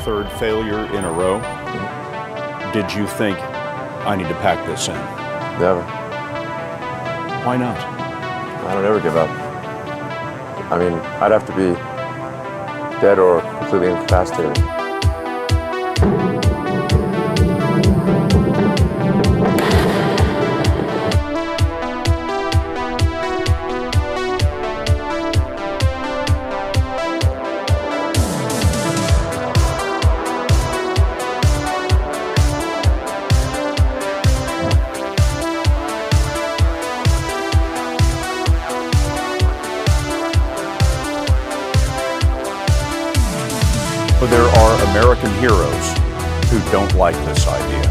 third failure in a row, did you think, I need to pack this in? Never. Why not? I don't ever give up. I mean, I'd have to be dead or completely incapacitated. But there are American heroes who don't like this idea.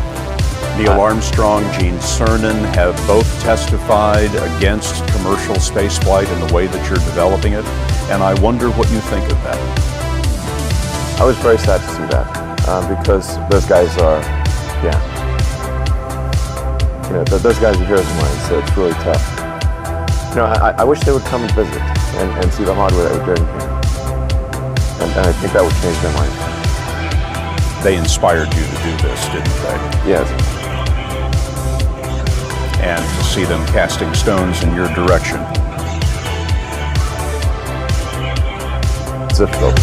Neil Armstrong, Gene Cernan have both testified against commercial spaceflight in the way that you're developing it, and I wonder what you think of that. I was very sad to see that, because those guys are, those guys are heroes of mine, so it's really tough. I wish they would come and visit and see the hardware that we're doing here. And I think that would change their mind. They inspired you to do this, didn't they? Yes. And to see them casting stones in your direction. It's difficult.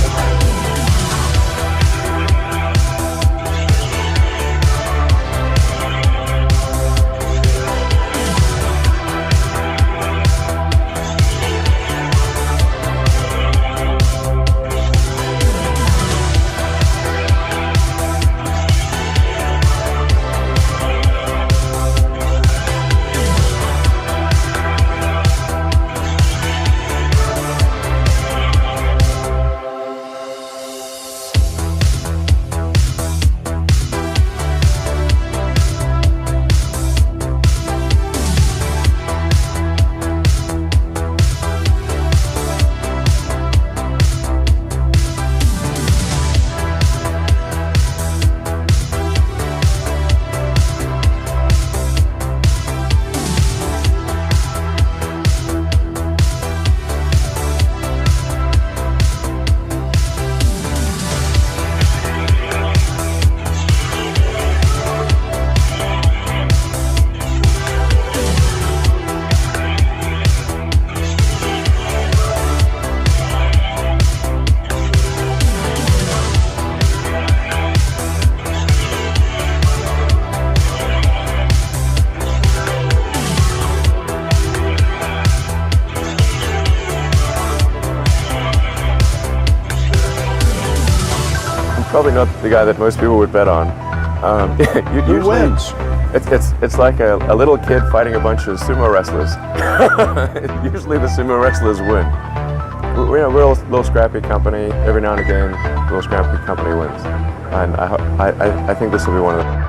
Probably not the guy that most people would bet on. Who wins? It's like a little kid fighting a bunch of sumo wrestlers. Usually the sumo wrestlers win. We're a little scrappy company. Every now and again, a little scrappy company wins. And I think this will be one of them.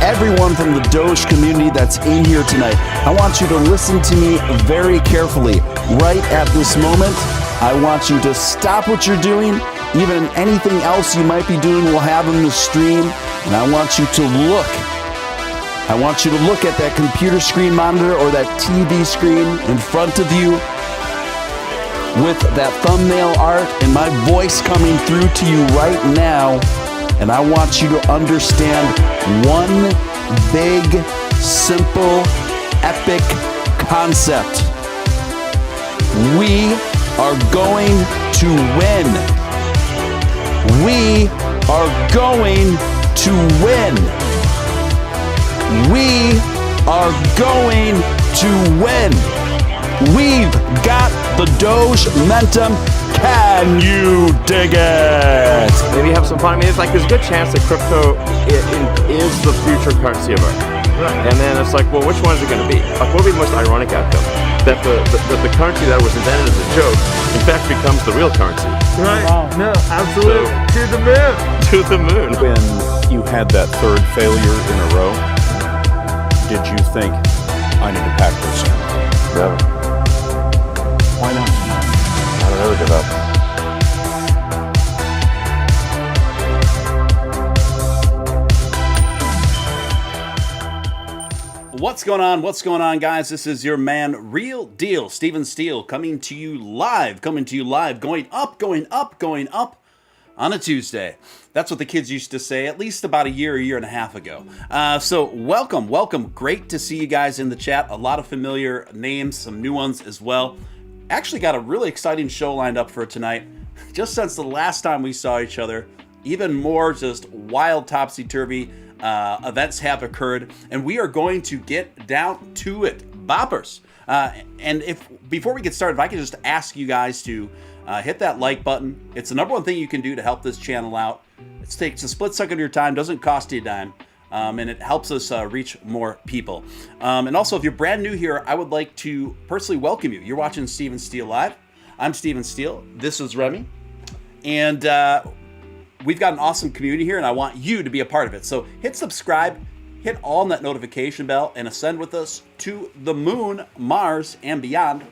Everyone from the Doge community that's in here tonight, I want you to listen to me very carefully. Right at this moment, I want you to stop what you're doing. Even anything else you might be doing, we'll have in the stream. And I want you to look. I want you to look at that computer screen monitor or that TV screen in front of you with that thumbnail art and my voice coming through to you right now. And I want you to understand one big, simple, epic concept. We are going to win. We are going to win. We are going to win. We've got the Doge momentum. Can you dig it? Maybe have some fun. I mean, it's like there's a good chance that crypto is the future currency of Earth. Right. And then it's like, well, which one is it going to be? Like, what would be the most ironic outcome? That the currency that was invented as a joke, in fact, becomes the real currency. Right. Wow. No, absolutely. So, to the moon. To the moon. When you had that third failure in a row, did you think, I need to pack this in? Never. Why not? I don't ever give up. What's going on? What's going on, guys? This is your man, Real Deal, Steele, coming to you live, going up on a Tuesday. That's what the kids used to say at least about a year and a half ago. So welcome. Great to see you guys in the chat. A lot of familiar names, some new ones as well. Actually got a really exciting show lined up for tonight. Just since the last time we saw each other, even more just wild topsy-turvy events have occurred, and we are going to get down to it. Boppers. And before we get started, if I could just ask you guys to hit that like button. It's the number one thing you can do to help this channel out. It takes a split second of your time, doesn't cost you a dime, and it helps us reach more people. And also, if you're brand new here, I would like to personally welcome you. You're watching Steven Steele Live. I'm Steven Steele. This is Remy. And we've got an awesome community here, and I want you to be a part of it. So hit subscribe, hit all on that notification bell, and ascend with us to the moon, Mars, and beyond.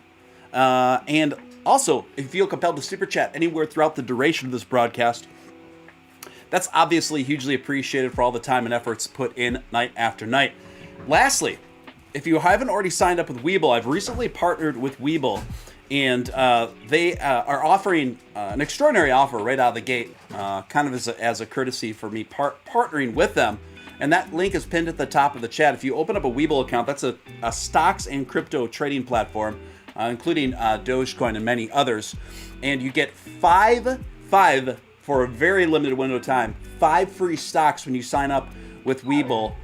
And also, if you feel compelled to super chat anywhere throughout the duration of this broadcast, that's obviously hugely appreciated for all the time and efforts put in night after night. Lastly, if you haven't already signed up with WEBULL, I've recently partnered with WEBULL, and they are offering an extraordinary offer right out of the gate, kind of as a courtesy for me partnering with them. And that link is pinned at the top of the chat. If you open up a WEBULL account, that's a stocks and crypto trading platform, including Dogecoin and many others. And you get five for a very limited window of time, 5 free stocks when you sign up with WEBULL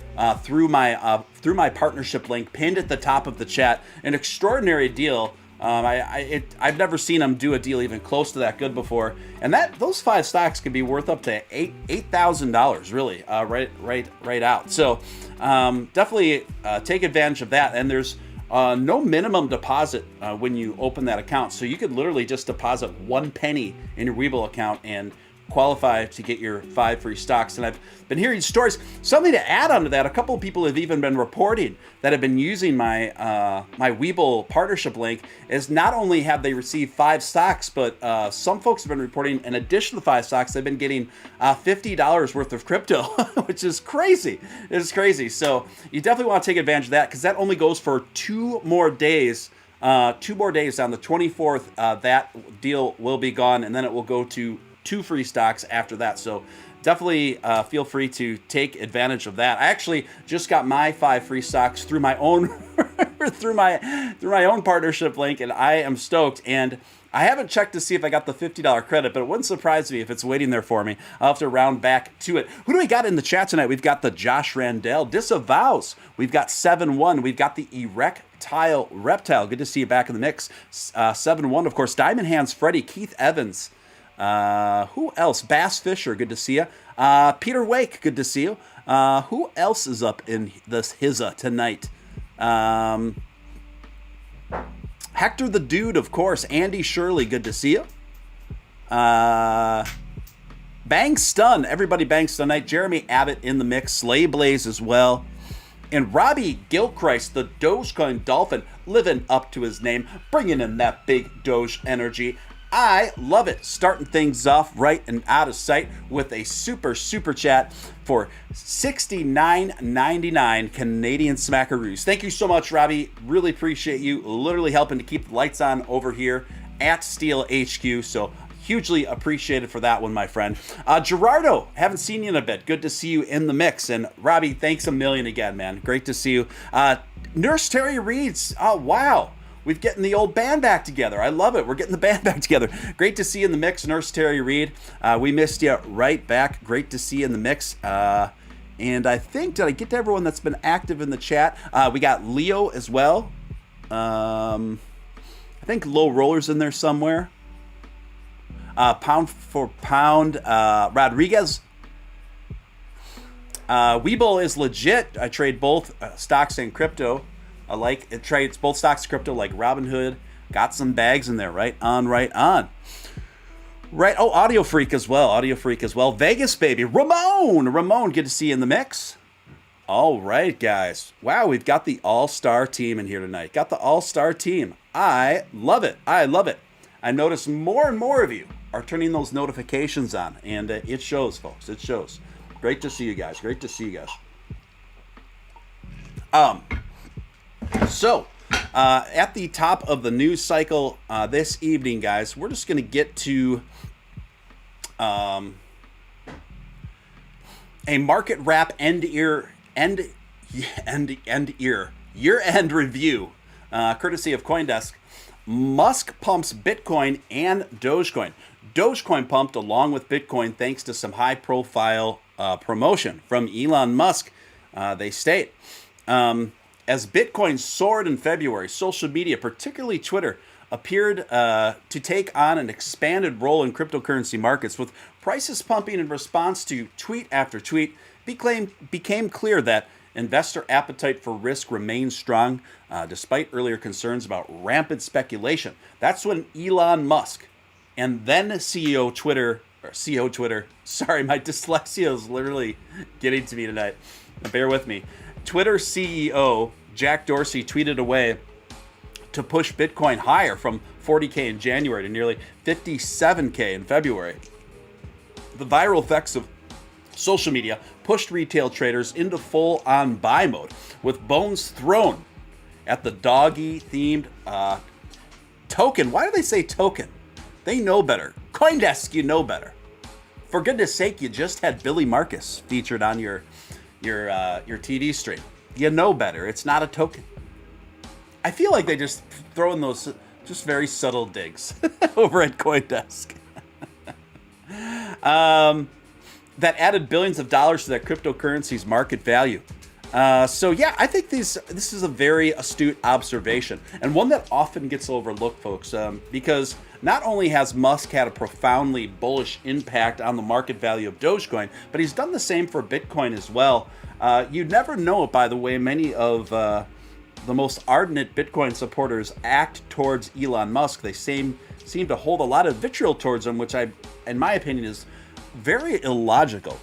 through my partnership link pinned at the top of the chat. An extraordinary deal. I've never seen them do a deal even close to that good before, and those 5 stocks could be worth up to $8,000 really right out. So definitely take advantage of that. And there's no minimum deposit when you open that account, so you could literally just deposit 1 penny in your WEBULL account and qualify to get your 5 free stocks. And I've been hearing stories. Something to add on to that, a couple of people have even been reporting that have been using my my WEBULL partnership link, is not only have they received 5 stocks, but some folks have been reporting in addition to 5 stocks, they've been getting $50 worth of crypto, which is crazy. It's crazy. So you definitely want to take advantage of that, because that only goes for 2 more days. 2 more days. On the 24th, that deal will be gone, and then it will go to 2 free stocks after that. So definitely feel free to take advantage of that. I actually just got my 5 free stocks through my own through my own partnership link, and I am stoked. And I haven't checked to see if I got the $50 credit, but it wouldn't surprise me if it's waiting there for me. I'll have to round back to it. Who do we got in the chat tonight? We've got the Josh Randell Disavows. We've got 7-1. We've got the Erectile Reptile. Good to see you back in the mix. 7-1, of course. Diamond Hands Freddy, Keith Evans. Who else? Bass Fisher, good to see you. Peter Wake, good to see you. Who else is up in this hizza tonight? Hector the Dude, of course. Andy Shirley, good to see you. Bang Stun, everybody bang stun night. Jeremy Abbott in the mix. Slay Blaze as well. And Robbie Gilchrist, the Dogecoin Dolphin, living up to his name, bringing in that big Doge energy. I love it. Starting things off right and out of sight with a super chat for $69.99 Canadian smackaroos. Thank you so much, Robbie. Really appreciate you literally helping to keep the lights on over here at Steele HQ. So hugely appreciated for that one, my friend. Gerardo, haven't seen you in a bit. Good to see you in the mix. And Robbie, thanks a million again, man. Great to see you. Nurse Terry Reeds. Oh, wow. We've getting the old band back together. I love it. We're getting the band back together. Great to see you in the mix, Nurse Terry Reed. We missed you right back. Great to see you in the mix. And I think, did I get to everyone that's been active in the chat? We got Leo as well. I think Low Roller's in there somewhere. Pound for Pound. Rodriguez. WEBULL is legit. I trade both stocks and crypto. I like it. Trades both stocks and crypto like Robinhood. Got some bags in there. Right on, right on. Right. Oh, Audio Freak as well. Audio Freak as well. Vegas, baby. Ramon, good to see you in the mix. All right, guys. Wow, we've got the all-star team in here tonight. Got the all-star team. I love it. I love it. I notice more and more of you are turning those notifications on, and it shows, folks. It shows. Great to see you guys. Great to see you guys. So, at the top of the news cycle this evening, guys, we're just going to get to a market wrap year-end review, courtesy of CoinDesk. Musk pumps Bitcoin and Dogecoin. Dogecoin pumped along with Bitcoin thanks to some high-profile promotion from Elon Musk, they state. As Bitcoin soared in February, social media, particularly Twitter, appeared to take on an expanded role in cryptocurrency markets, with prices pumping in response to tweet after tweet. Became clear that investor appetite for risk remains strong, despite earlier concerns about rampant speculation. That's when Elon Musk, and then CEO Twitter, sorry, my dyslexia is literally getting to me tonight. Bear with me. Twitter CEO Jack Dorsey tweeted away to push Bitcoin higher from 40K in January to nearly 57K in February. The viral effects of social media pushed retail traders into full-on buy mode, with bones thrown at the doggy-themed token. Why do they say token? They know better. CoinDesk, you know better. For goodness sake, you just had Billy Marcus featured on your TV stream. You know better. It's not a token. I feel like they just throw in those just very subtle digs over at CoinDesk. That added billions of dollars to that cryptocurrency's market value. So yeah, I think this is a very astute observation, and one that often gets overlooked, folks, because not only has Musk had a profoundly bullish impact on the market value of Dogecoin, but he's done the same for Bitcoin as well. You'd never know it, by the way. Many of the most ardent Bitcoin supporters act towards Elon Musk. They seem to hold a lot of vitriol towards him, which in my opinion, is very illogical,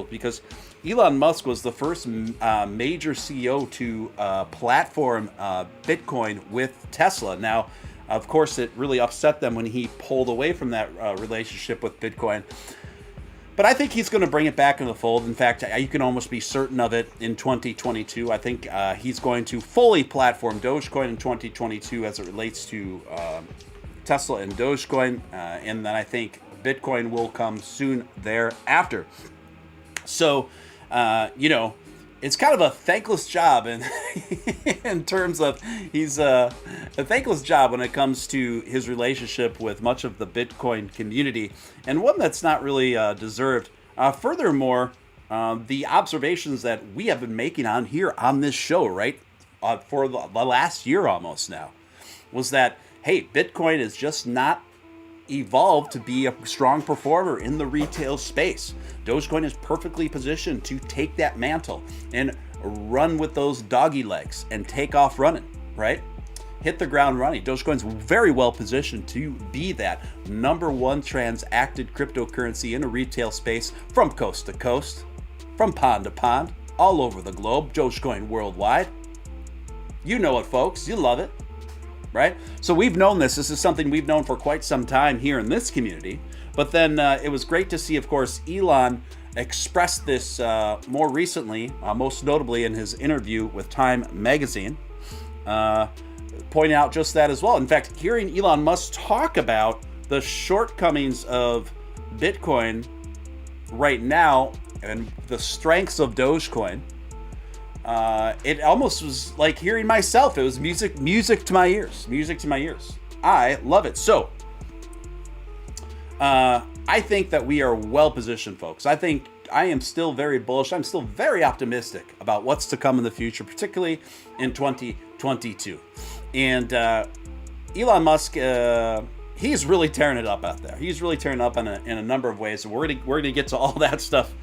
because Elon Musk was the first major CEO to platform Bitcoin with Tesla. Now, of course, it really upset them when he pulled away from that relationship with Bitcoin. But I think he's going to bring it back in the fold. In fact, you can almost be certain of it in 2022. I think he's going to fully platform Dogecoin in 2022 as it relates to Tesla and Dogecoin. And then I think Bitcoin will come soon thereafter. So, it's kind of a thankless job in terms of he's a thankless job when it comes to his relationship with much of the Bitcoin community, and one that's not really deserved. Furthermore, the observations that we have been making on here on this show, right, for the last year almost now, was that, hey, Bitcoin is just not evolved to be a strong performer in the retail space. Dogecoin is perfectly positioned to take that mantle and run with those doggy legs and take off running, right? Hit the ground running. Dogecoin's very well positioned to be that number one transacted cryptocurrency in a retail space from coast to coast, from pond to pond, all over the globe. Dogecoin worldwide. You know it, folks. You love it. Right? So we've known this. This is something we've known for quite some time here in this community. But then it was great to see, of course, Elon express this more recently, most notably in his interview with Time Magazine, pointing out just that as well. In fact, hearing Elon Musk talk about the shortcomings of Bitcoin right now and the strengths of Dogecoin, it almost was like hearing myself. It was music to my ears. Music to my ears. I love it. So, I think that we are well positioned, folks. I think I am still very bullish. I'm still very optimistic about what's to come in the future, particularly in 2022. And Elon Musk, he's really tearing it up out there. He's really tearing it up in a number of ways. And we're gonna get to all that stuff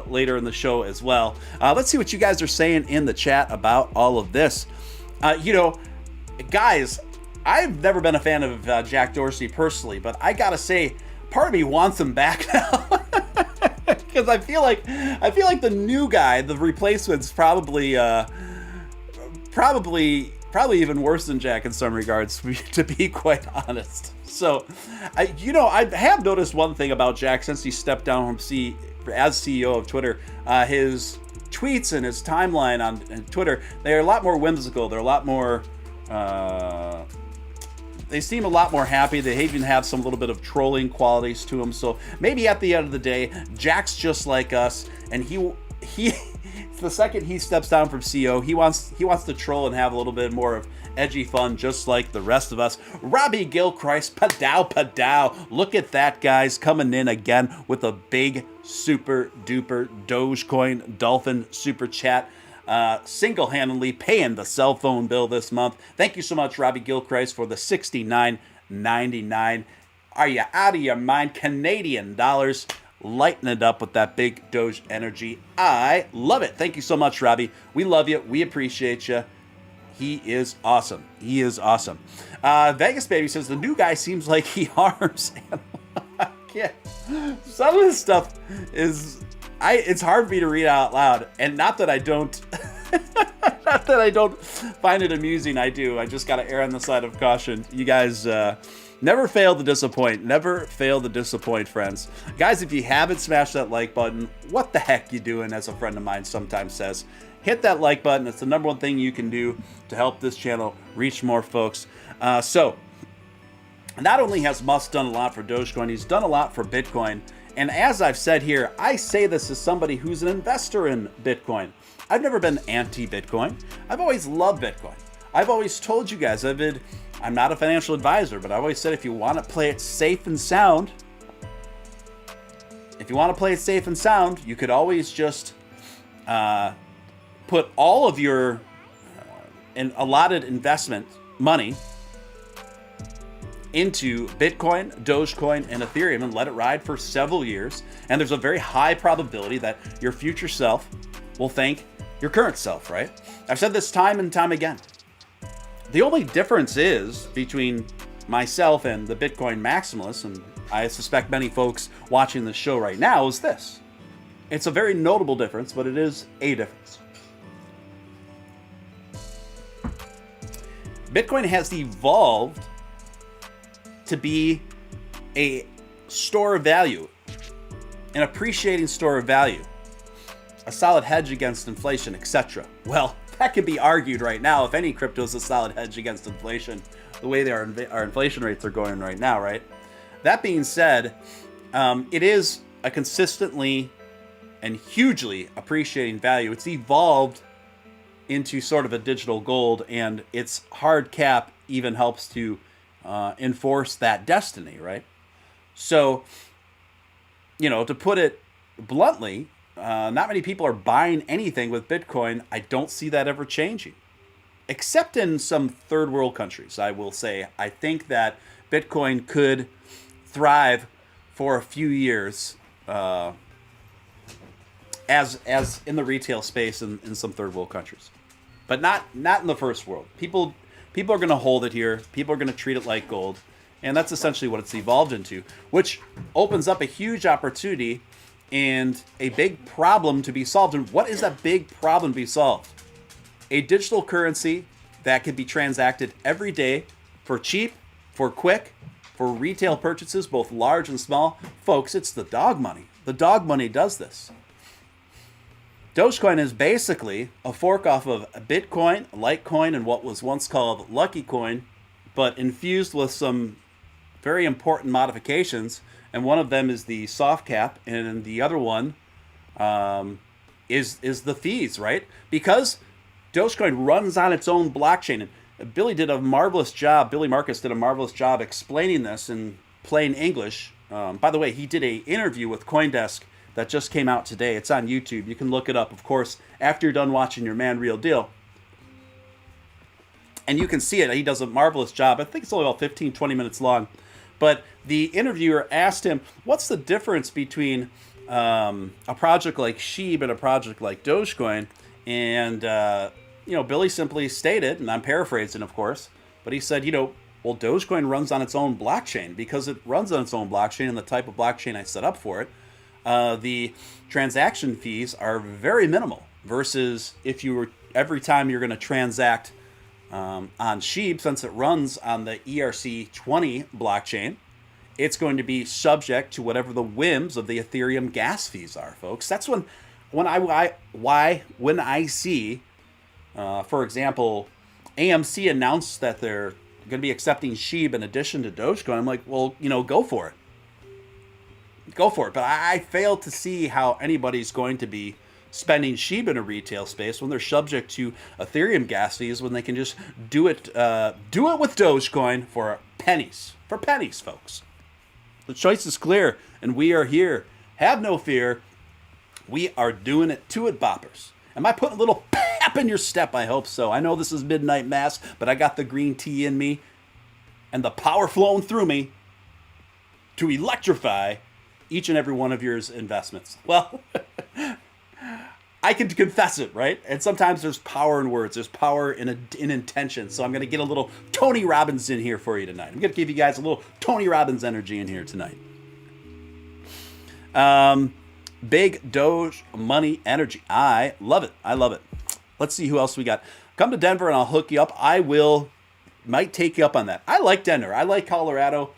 later in the show as well. Let's see what you guys are saying in the chat about all of this. Guys, I've never been a fan of Jack Dorsey personally, but I gotta say, part of me wants him back now. Because I feel like the new guy, the replacement's probably even worse than Jack in some regards, to be quite honest. So, I have noticed one thing about Jack since he stepped down from as CEO of Twitter. His tweets and his timeline on Twitter, they are a lot more whimsical. They're a lot more. They seem a lot more happy. They even have some little bit of trolling qualities to them. So maybe at the end of the day, Jack's just like us, and he the second he steps down from CEO, he wants to troll and have a little bit more of edgy fun, just like the rest of us. Robbie Gilchrist, padow. Look at that, guys, coming in again with a big super duper Dogecoin Dolphin super chat. Single-handedly paying the cell phone bill this month. Thank you so much, Robbie Gilchrist, for the $69.99. Are you out of your mind? Canadian dollars. Lighten it up with that big Doge energy. I love it. Thank you so much, Robbie. We love you. We appreciate you. He is awesome. He is awesome. Vegas Baby says the new guy seems like he harms animals. Some of this stuff is... it's hard for me to read out loud, and not that I don't find it amusing. I do. I just got to err on the side of caution. You guys never fail to disappoint. Never fail to disappoint, friends. Guys, if you haven't smashed that like button, what the heck you doing, as a friend of mine sometimes says. Hit that like button. It's the number one thing you can do to help this channel reach more folks. So, not only has Musk done a lot for Dogecoin, he's done a lot for Bitcoin. And as I've said here, I say this as somebody who's an investor in Bitcoin. I've never been anti-Bitcoin. I've always loved Bitcoin. I've always told you guys, I'm not a financial advisor, but I always said if you want to play it safe and sound, you could always just put all of your allotted investment money into Bitcoin, Dogecoin, and Ethereum and let it ride for several years. And there's a very high probability that your future self will thank your current self, right? I've said this time and time again. The only difference is between myself and the Bitcoin maximalists, and I suspect many folks watching this show right now, is this. It's a very notable difference, but it is a difference. Bitcoin has evolved to be a store of value, an appreciating store of value, a solid hedge against inflation, etc. Well, that could be argued right now if any crypto is a solid hedge against inflation, the way our inflation rates are going right now, right? That being said, it is a consistently and hugely appreciating value. It's evolved into sort of a digital gold, and its hard cap even helps to enforce that destiny, right? So, to put it bluntly, not many people are buying anything with Bitcoin. I don't see that ever changing, except in some third world countries. I will say, I think that Bitcoin could thrive for a few years as in the retail space in some third world countries, but not in the first world. People are going to hold it here. People are going to treat it like gold. And that's essentially what it's evolved into, which opens up a huge opportunity and a big problem to be solved. And what is that big problem to be solved? A digital currency that can be transacted every day for cheap, for quick, for retail purchases, both large and small. Folks, it's the dog money. The dog money does this. Dogecoin is basically a fork off of Bitcoin, Litecoin, and what was once called Lucky Coin, but infused with some very important modifications. And one of them is the soft cap, and the other one is the fees, right? Because Dogecoin runs on its own blockchain. And Billy Marcus did a marvelous job explaining this in plain English. By the way, he did an interview with CoinDesk that just came out today. It's on YouTube. You can look it up, of course, after you're done watching your Man Real Deal. And you can see it. He does a marvelous job. I think it's only about 15, 20 minutes long. But the interviewer asked him, what's the difference between a project like SHIB and a project like Dogecoin? And, Billy simply stated, and I'm paraphrasing, of course, but he said, well, Dogecoin runs on its own blockchain. Because it runs on its own blockchain and the type of blockchain I set up for it, the transaction fees are very minimal versus if you were every time you're going to transact on SHIB, since it runs on the ERC20 blockchain, it's going to be subject to whatever the whims of the Ethereum gas fees are, folks. That's when I see, for example, AMC announced that they're going to be accepting SHIB in addition to Dogecoin. I'm like, well, go for it. Go for it. But I fail to see how anybody's going to be spending SHIB in a retail space when they're subject to Ethereum gas fees when they can just do it with Dogecoin for pennies. For pennies, folks. The choice is clear, and we are here. Have no fear. We are doing it to it, boppers. Am I putting a little pep in your step? I hope so. I know this is midnight mass, but I got the green tea in me and the power flowing through me to electrify each and every one of your investments. Well, I can confess it, right? And sometimes there's power in words. There's power in intention. So I'm going to get a little Tony Robbins in here for you tonight. I'm going to give you guys a little Tony Robbins energy in here tonight. Big Doge money energy. I love it. I love it. Let's see who else we got. Come to Denver and I'll hook you up. Might take you up on that. I like Denver. I like Colorado.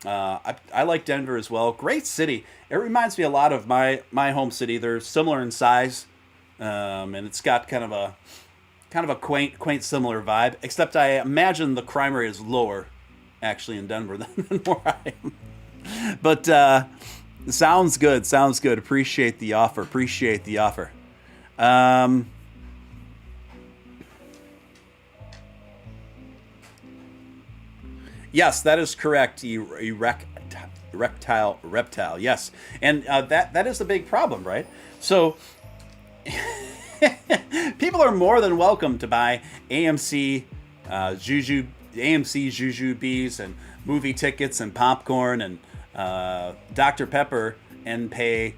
I like Denver as well. Great city. It reminds me a lot of my home city. They're similar in size, and it's got kind of a quaint similar vibe. Except I imagine the crime rate is lower, actually, in Denver than where I am. But sounds good. Sounds good. Appreciate the offer. Yes, that is correct. Reptile. Yes, and that is the big problem, right? So people are more than welcome to buy AMC Jujubes and movie tickets and popcorn and Dr. Pepper and pay,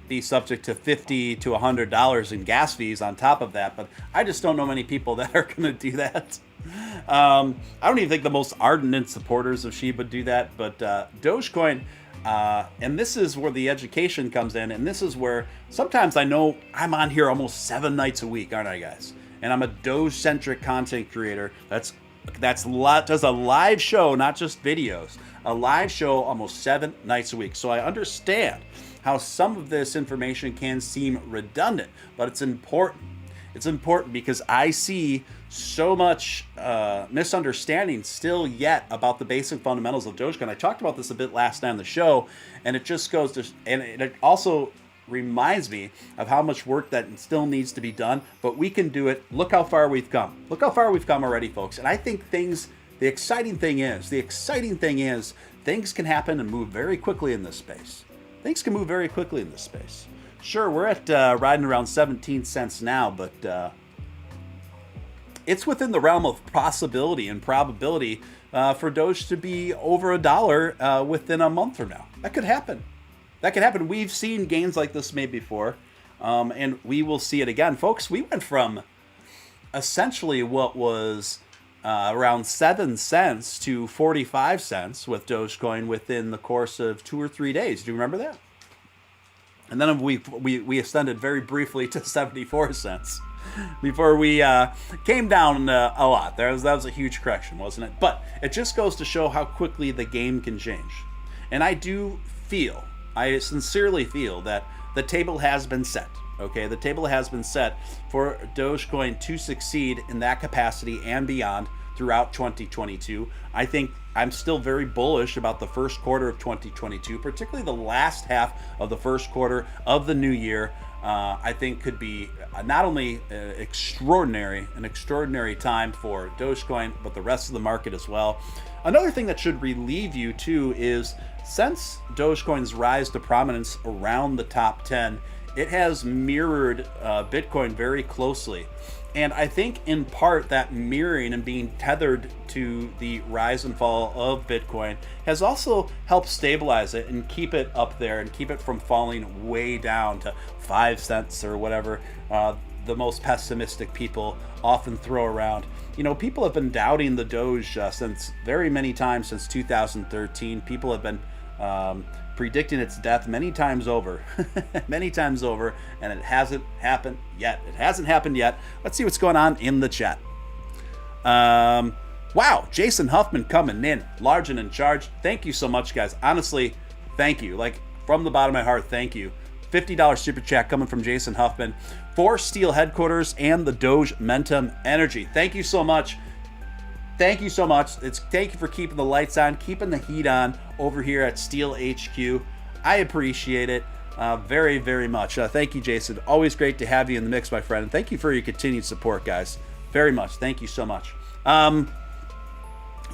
be subject to $50 to $100 in gas fees on top of that. But I just don't know many people that are going to do that. I don't even think the most ardent supporters of SHIB would do that, but Dogecoin, and this is where the education comes in, and this is where sometimes I know I'm on here almost 7 nights a week, aren't I, guys? And I'm a Doge-centric content creator does a live show, not just videos, a live show almost 7 nights a week. So I understand how some of this information can seem redundant, but it's important. It's important because I see so much misunderstanding still yet about the basic fundamentals of Dogecoin. I talked about this a bit last night on the show, and it just goes to, and it also reminds me of how much work that still needs to be done, but we can do it. Look how far we've come. Look how far we've come already, folks. And I think the exciting thing is things can happen and move very quickly in this space. Things can move very quickly in this space. Sure, we're at riding around 17 cents now, but it's within the realm of possibility and probability for Doge to be over $1 within a month from now. That could happen. We've seen gains like this made before, and we will see it again. Folks, we went from essentially what was around 7 cents to 45 cents with Dogecoin within the course of 2 or 3 days. Do you remember that? And then we ascended very briefly to 74 cents before we came down a lot. That was a huge correction, wasn't it? But it just goes to show how quickly the game can change. And I sincerely feel that the table has been set. Okay, the table has been set for Dogecoin to succeed in that capacity and beyond throughout 2022. I think I'm still very bullish about the first quarter of 2022, particularly the last half of the first quarter of the new year. I think could be not only an extraordinary time for Dogecoin, but the rest of the market as well. Another thing that should relieve you too is since Dogecoin's rise to prominence around the top 10, it has mirrored Bitcoin very closely. And I think in part that mirroring and being tethered to the rise and fall of Bitcoin has also helped stabilize it and keep it up there and keep it from falling way down to 5 cents or whatever the most pessimistic people often throw around. You know, people have been doubting the Doge since very many times since 2013. People have been predicting its death many times over, many times over, and it hasn't happened yet. It hasn't happened yet. Let's see what's going on in the chat. Wow, Jason Huffman coming in, large and in charge. Thank you so much, guys. Honestly, thank you. Like, from the bottom of my heart, thank you. $50 super chat coming from Jason Huffman for Steele headquarters and the Doge Momentum Energy. Thank you so much. Thank you so much. Thank you for keeping the lights on, keeping the heat on over here at Steele HQ. I appreciate it very, very much. Thank you, Jason. Always great to have you in the mix, my friend. And thank you for your continued support, guys. Very much. Thank you so much.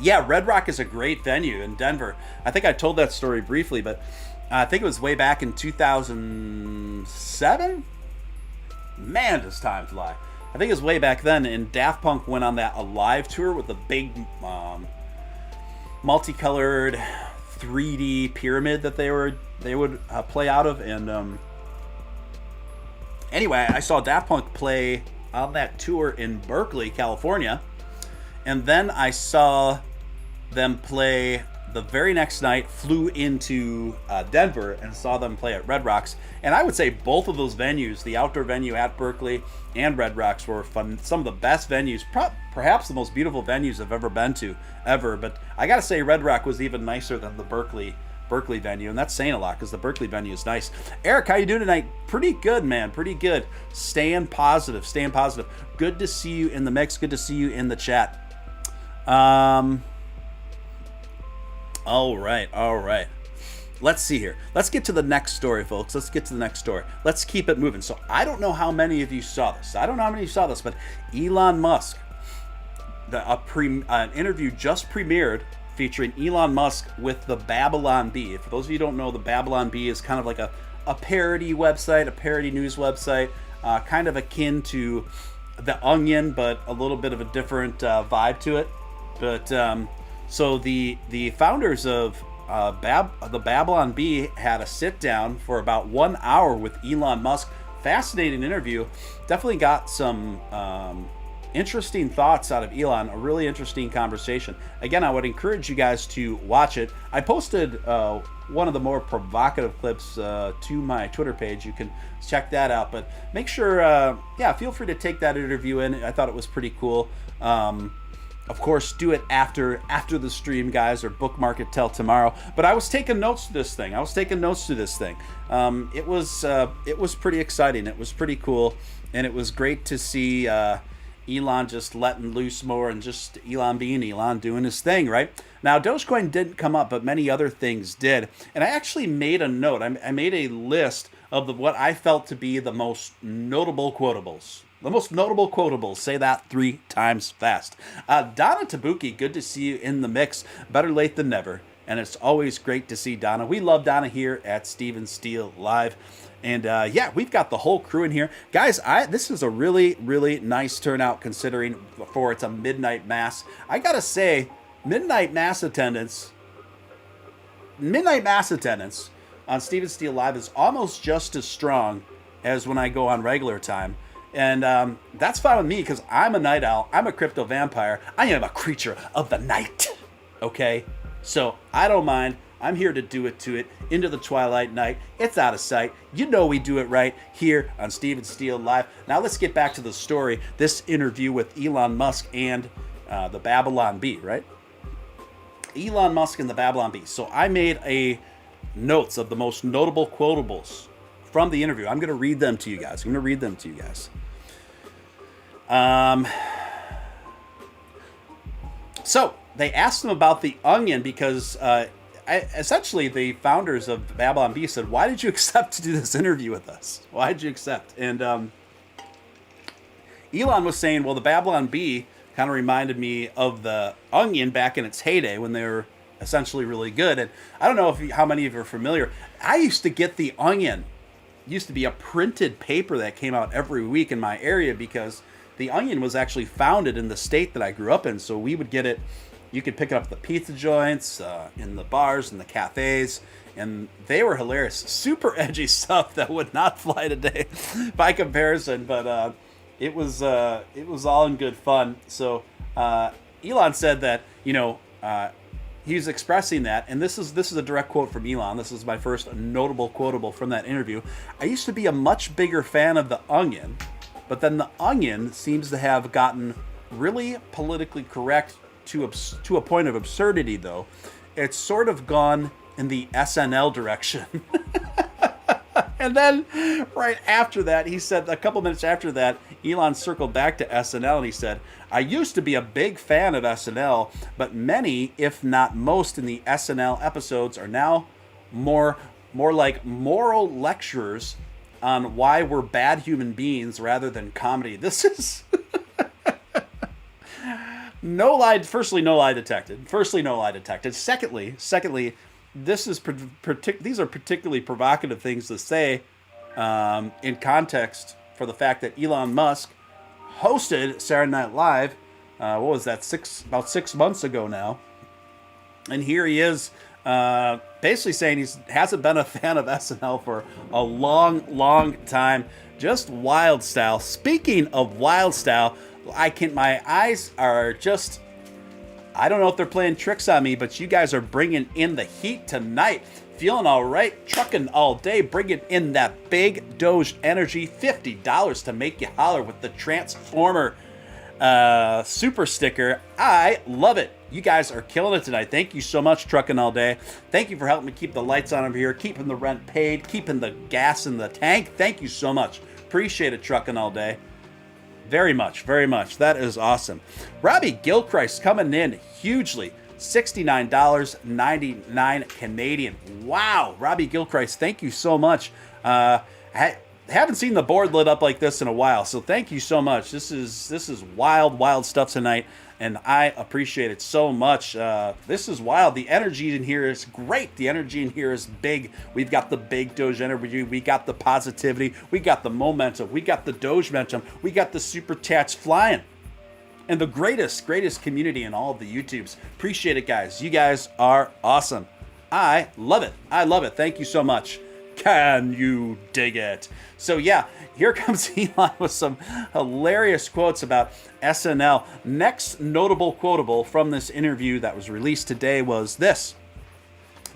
Yeah, Red Rock is a great venue in Denver. I think I told that story briefly, but I think it was way back in 2007. Man, does time fly. I think it was way back then, and Daft Punk went on that Alive tour with the big multicolored 3D pyramid that they would play out of. And anyway, I saw Daft Punk play on that tour in Berkeley, California, and then I saw them play the very next night, flew into Denver and saw them play at Red Rocks. And I would say both of those venues, the outdoor venue at Berkeley and Red Rocks, were fun. Some of the best venues, perhaps the most beautiful venues I've ever been to, ever. But I gotta say, Red Rock was even nicer than the Berkeley venue, and that's saying a lot because the Berkeley venue is nice. Eric, how you doing tonight? Pretty good, man. Pretty good. Staying positive. Good to see you in the mix. Good to see you in the chat. All right. Let's see here. Let's get to the next story, folks. Let's Let's keep it moving. So I don't know how many of you saw this. But Elon Musk, an interview just premiered featuring Elon Musk with the Babylon Bee. For those of you who don't know, the Babylon Bee is kind of like a parody website, a parody news website, kind of akin to The Onion, but a little bit of a different vibe to it. But so the founders of the Babylon Bee had a sit down for about 1 hour with Elon Musk. Fascinating interview. Definitely got some interesting thoughts out of Elon. A really interesting conversation. Again, I would encourage you guys to watch it. I posted one of the more provocative clips to my Twitter page. You can check that out. But make sure, feel free to take that interview in. I thought it was pretty cool. Of course, do it after the stream, guys, or bookmark it till tomorrow. But I was taking notes to this thing. It was pretty exciting. It was pretty cool, and it was great to see Elon just letting loose more and just Elon being Elon, doing his thing, right? Now, Dogecoin didn't come up, but many other things did. And I actually made a note. I made a list of what I felt to be the most notable quotables. Say that 3 times fast. Donna Tabuki, good to see you in the mix. Better late than never. And it's always great to see Donna. We love Donna here at Steven Steele Live. And we've got the whole crew in here. Guys, this is a really, really nice turnout considering for it's a midnight mass. I gotta say, midnight mass attendance on Steven Steele Live is almost just as strong as when I go on regular time. And that's fine with me because I'm a night owl. I'm a crypto vampire. I am a creature of the night. Okay? So I don't mind. I'm here to do it into the twilight night. It's out of sight. You know we do it right here on Steven Steele Live. Now let's get back to the story. This interview with Elon Musk and the Babylon Bee, right? Elon Musk and the Babylon Bee. So I made notes of the most notable quotables from the interview. I'm going to read them to you guys. So they asked him about the onion because essentially the founders of Babylon Bee said, "Why did you accept to do this interview with us? Why did you accept?" And Elon was saying, "Well, the Babylon Bee kind of reminded me of the onion back in its heyday when they were essentially really good." And I don't know how many of you are familiar. I used to get the onion. It used to be a printed paper that came out every week in my area because the onion was actually founded in the state that I grew up in. So we would get it. You could pick it up at the pizza joints, in the bars, in the cafes, and they were hilarious. Super edgy stuff that would not fly today by comparison, but it was all in good fun. So Elon said that, he's expressing that, and this is a direct quote from Elon. This is my first notable quotable from that interview. "I used to be a much bigger fan of the onion, but then the onion seems to have gotten really politically correct to a point of absurdity, though. It's sort of gone in the SNL direction." And then right after that, he said, a couple minutes after that, Elon circled back to SNL and he said, "I used to be a big fan of SNL, but many, if not most, in the SNL episodes are now more like moral lectures on why we're bad human beings rather than comedy." This is no lie. Firstly, no lie detected. Secondly, these are particularly provocative things to say in context for the fact that Elon Musk hosted Saturday Night Live. What was that? About 6 months ago now, and here he is basically saying he hasn't been a fan of SNL for a long time. Just wild style. Speaking of wild style, my eyes are just, I don't know if they're playing tricks on me, but you guys are bringing in the heat tonight. Feeling all right, trucking all day, bringing in that big Doge energy. $50 to make you holler with the Transformer super sticker. I love it. You guys are killing it tonight. Thank you so much, trucking all day. Thank you for helping me keep the lights on over here, keeping the rent paid, keeping the gas in the tank. Thank you so much. Appreciate it, trucking all day. Very much. That is awesome. Robbie Gilchrist coming in hugely. $69.99 Canadian. Wow, Robbie Gilchrist, thank you so much. I haven't seen the board lit up like this in a while, so thank you so much. This is wild stuff tonight, and I appreciate it so much. This is wild. The energy in here is great. The energy in here is big. We've got the big Doge energy. We got the positivity. We got the momentum. We got the Doge momentum. We got the super chats flying. And the greatest community in all of the YouTubes. Appreciate it, guys. You guys are awesome. I love it. Thank you so much. Can you dig it? So yeah, here comes Elon with some hilarious quotes about SNL. Next notable quotable from this interview that was released today was this.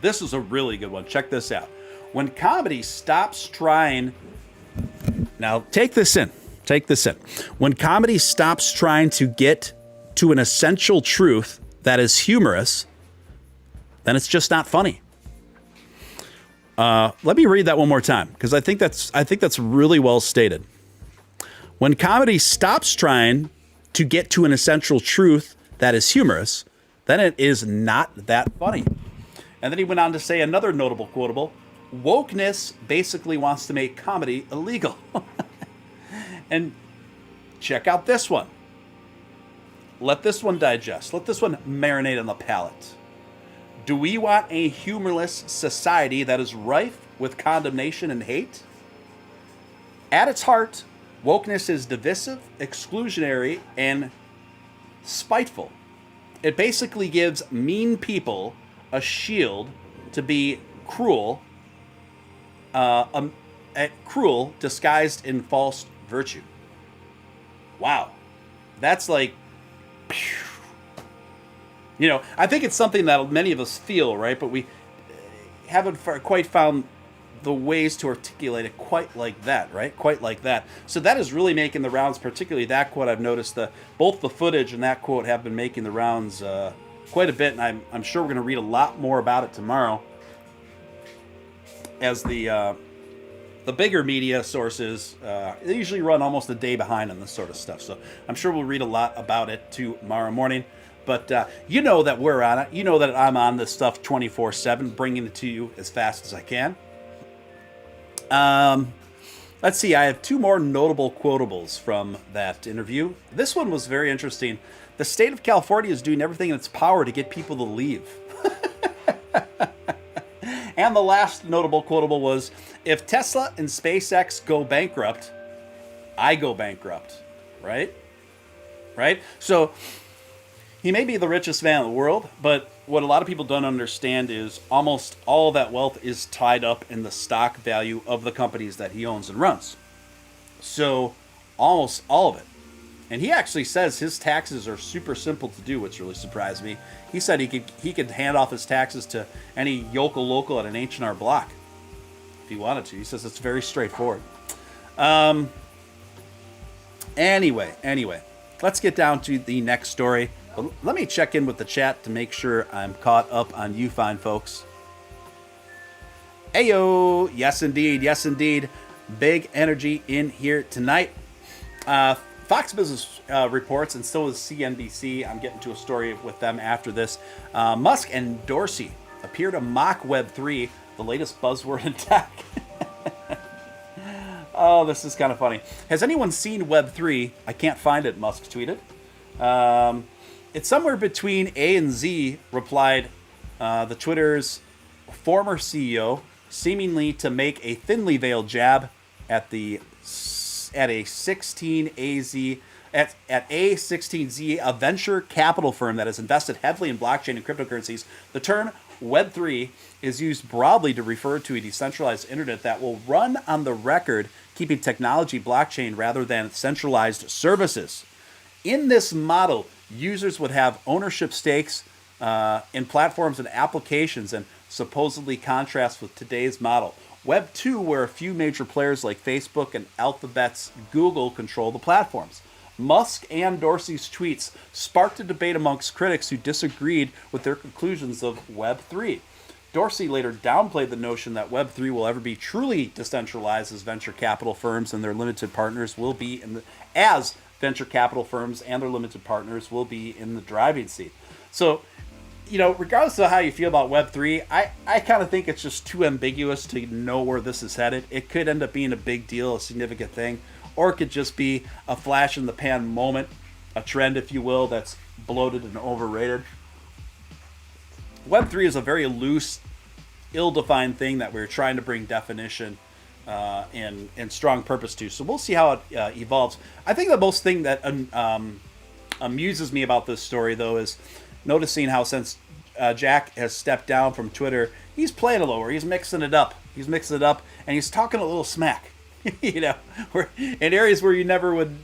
This is a really good one. Check this out. When comedy stops trying... Now, take this in. When comedy stops trying to get to an essential truth that is humorous, then it's just not funny. Let me read that one more time because I think that's really well stated. When comedy stops trying to get to an essential truth that is humorous, then it is not that funny. And then he went on to say another notable quotable: wokeness basically wants to make comedy illegal. And check out this one. Let this one digest. Let this one marinate on the palate. Do we want a humorless society that is rife with condemnation and hate? At its heart, wokeness is divisive, exclusionary, and spiteful. It basically gives mean people a shield to be cruel, cruel disguised in false virtue. Wow. That's like, I think it's something that many of us feel, right? But we haven't quite found the ways to articulate it quite like that, right? Quite like that. So that is really making the rounds, particularly that quote. I've noticed both the footage and that quote have been making the rounds quite a bit, and I'm sure we're going to read a lot more about it tomorrow as the bigger media sources, they usually run almost a day behind on this sort of stuff. So I'm sure we'll read a lot about it tomorrow morning. But you know that we're on it. You know that I'm on this stuff 24/7, bringing it to you as fast as I can. Let's see. I have two more notable quotables from that interview. This one was very interesting. The state of California is doing everything in its power to get people to leave. And the last notable quotable was, if Tesla and SpaceX go bankrupt, I go bankrupt. Right? Right? So he may be the richest man in the world, but what a lot of people don't understand is almost all that wealth is tied up in the stock value of the companies that he owns and runs. So almost all of it. And he actually says his taxes are super simple to do, which really surprised me. He said he could hand off his taxes to any yokel local at an H&R Block if he wanted to. He says it's very straightforward. Anyway, let's get down to the next story. But let me check in with the chat to make sure I'm caught up on you fine folks. Ayo, yes indeed. Big energy in here tonight. Fox Business reports, and so is CNBC. I'm getting to a story with them after this. Musk and Dorsey appear to mock Web3, the latest buzzword in tech. Oh, this is kind of funny. Has anyone seen Web3? I can't find it, Musk tweeted. It's somewhere between A and Z, replied the Twitter's former CEO, seemingly to make a thinly veiled jab at A16Z, a venture capital firm that has invested heavily in blockchain and cryptocurrencies. The term Web3 is used broadly to refer to a decentralized internet that will run on the record, keeping technology blockchain rather than centralized services. In this model, users would have ownership stakes in platforms and applications, and supposedly contrasts with today's model. Web 2, where a few major players like Facebook and Alphabet's Google control the platforms. Musk and Dorsey's tweets sparked a debate amongst critics who disagreed with their conclusions of Web 3. Dorsey later downplayed the notion that Web 3 will ever be truly decentralized, as venture capital firms and their limited partners will be in the driving seat. So, regardless of how you feel about Web3, I kind of think it's just too ambiguous to know where this is headed. It could end up being a big deal, a significant thing, or it could just be a flash in the pan moment, a trend, if you will, that's bloated and overrated. Web3 is a very loose, ill-defined thing that we're trying to bring definition and strong purpose to. So we'll see how it evolves. I think the most thing that amuses me about this story, though, is noticing how since Jack has stepped down from Twitter, he's playing a lower. He's mixing it up. And he's talking a little smack. In areas where you never would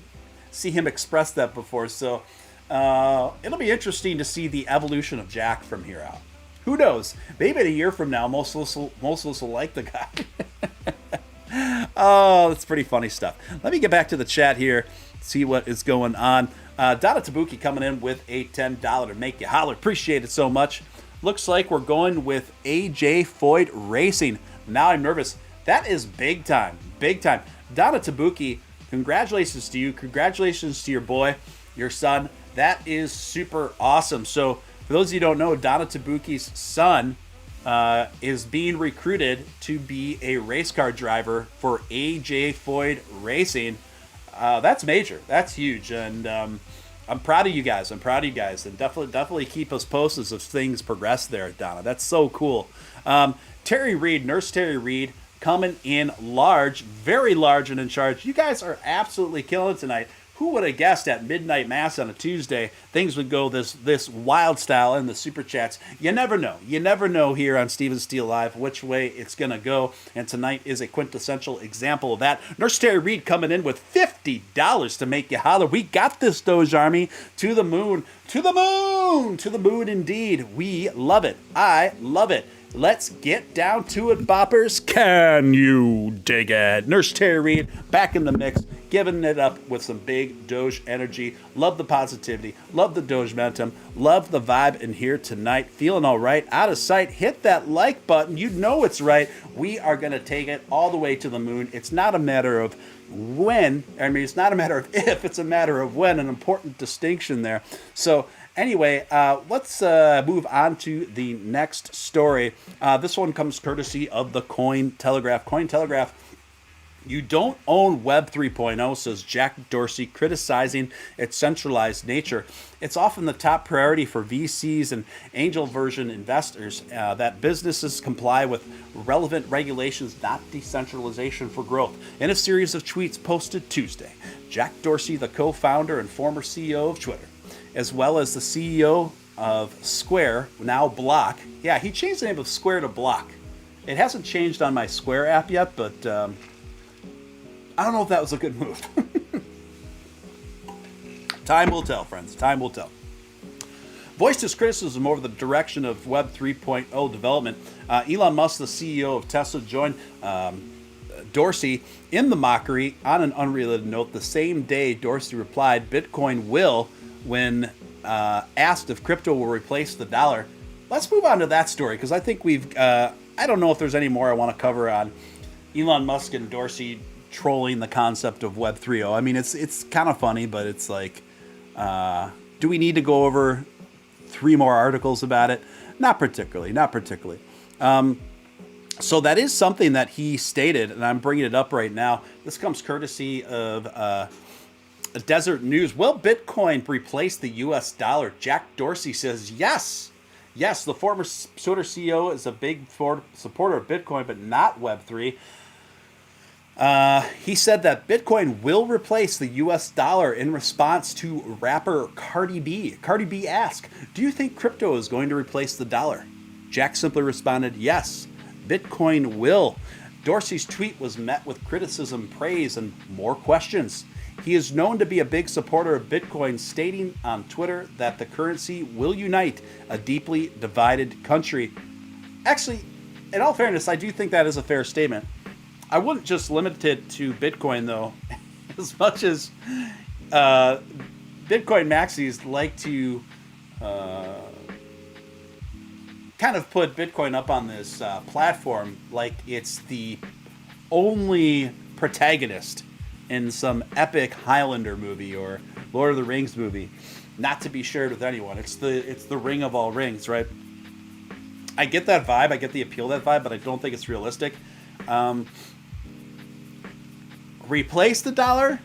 see him express that before. So it'll be interesting to see the evolution of Jack from here out. Who knows? Maybe in a year from now, most of us will like the guy. Oh, that's pretty funny stuff. Let me get back to the chat here, see what is going on. Donna Tabuki coming in with a $10 to make you holler. Appreciate it so much. Looks like we're going with AJ Foyt Racing. Now I'm nervous. That is big time. Big time. Donna Tabuki, congratulations to you. Congratulations to your boy, your son. That is super awesome. So for those of you who don't know, Donna Tabuki's son is being recruited to be a race car driver for AJ Foyt Racing. That's major. That's huge. And I'm proud of you guys. And definitely keep us posted as things progress there, Donna. That's so cool. Terry Reed, Nurse Terry Reed, coming in large, very large and in charge. You guys are absolutely killing it tonight. Who would have guessed at midnight mass on a Tuesday things would go this wild style in the super chats? You never know. You never know here on Steven Steele Live which way it's going to go. And tonight is a quintessential example of that. Nurse Terry Reed coming in with $50 to make you holler. We got this, Doge Army. To the moon. To the moon. To the moon indeed. We love it. I love it. Let's get down to it, boppers. Can you dig it? Nurse Terry Reed back in the mix, giving it up with some big Doge energy. Love the positivity. Love the Doge momentum. Love the vibe in here tonight. Feeling all right. Out of sight. Hit that like button. You know it's right. We are going to take it all the way to the moon. It's not a matter of when. It's not a matter of if. It's a matter of when. An important distinction there. So Anyway, let's move on to the next story. This one comes courtesy of the Cointelegraph. Cointelegraph. You don't own Web 3.0, says Jack Dorsey, criticizing its centralized nature. It's often the top priority for VCs and angel version investors that businesses comply with relevant regulations, not decentralization for growth. In a series of tweets posted Tuesday, Jack Dorsey, the co-founder and former CEO of Twitter, as well as the CEO of Square, now Block. Yeah, he changed the name of Square to Block. It hasn't changed on my Square app yet, but I don't know if that was a good move. Time will tell, friends. Time will tell. Voiced his criticism over the direction of Web 3.0 development. Elon Musk, the CEO of Tesla, joined Dorsey in the mockery. On an unrelated note, the same day Dorsey replied, Bitcoin will, when asked if crypto will replace the dollar. Let's move on to that story, because I think I don't know if there's any more I want to cover on Elon Musk and Dorsey trolling the concept of Web 3.0. I mean, it's kind of funny, but it's like, do we need to go over 3 more articles about it? Not particularly. So that is something that he stated, and I'm bringing it up right now. This comes courtesy of Desert News. Will Bitcoin replace the U.S. dollar? Jack Dorsey says yes. Yes, the former Twitter CEO is a big supporter of Bitcoin, but not Web 3. He said that Bitcoin will replace the U.S. dollar in response to rapper Cardi B. Cardi B asked, do you think crypto is going to replace the dollar? Jack simply responded, yes, Bitcoin will. Dorsey's tweet was met with criticism, praise, and more questions. He is known to be a big supporter of Bitcoin, stating on Twitter that the currency will unite a deeply divided country. Actually, in all fairness, I do think that is a fair statement. I wouldn't just limit it to Bitcoin, though, as much as Bitcoin maxis like to kind of put Bitcoin up on this platform like it's the only protagonist in some epic Highlander movie or Lord of the Rings movie, not to be shared with anyone. It's the ring of all rings, right? I get that vibe, I get the appeal of that vibe, but I don't think it's realistic. Replace the dollar?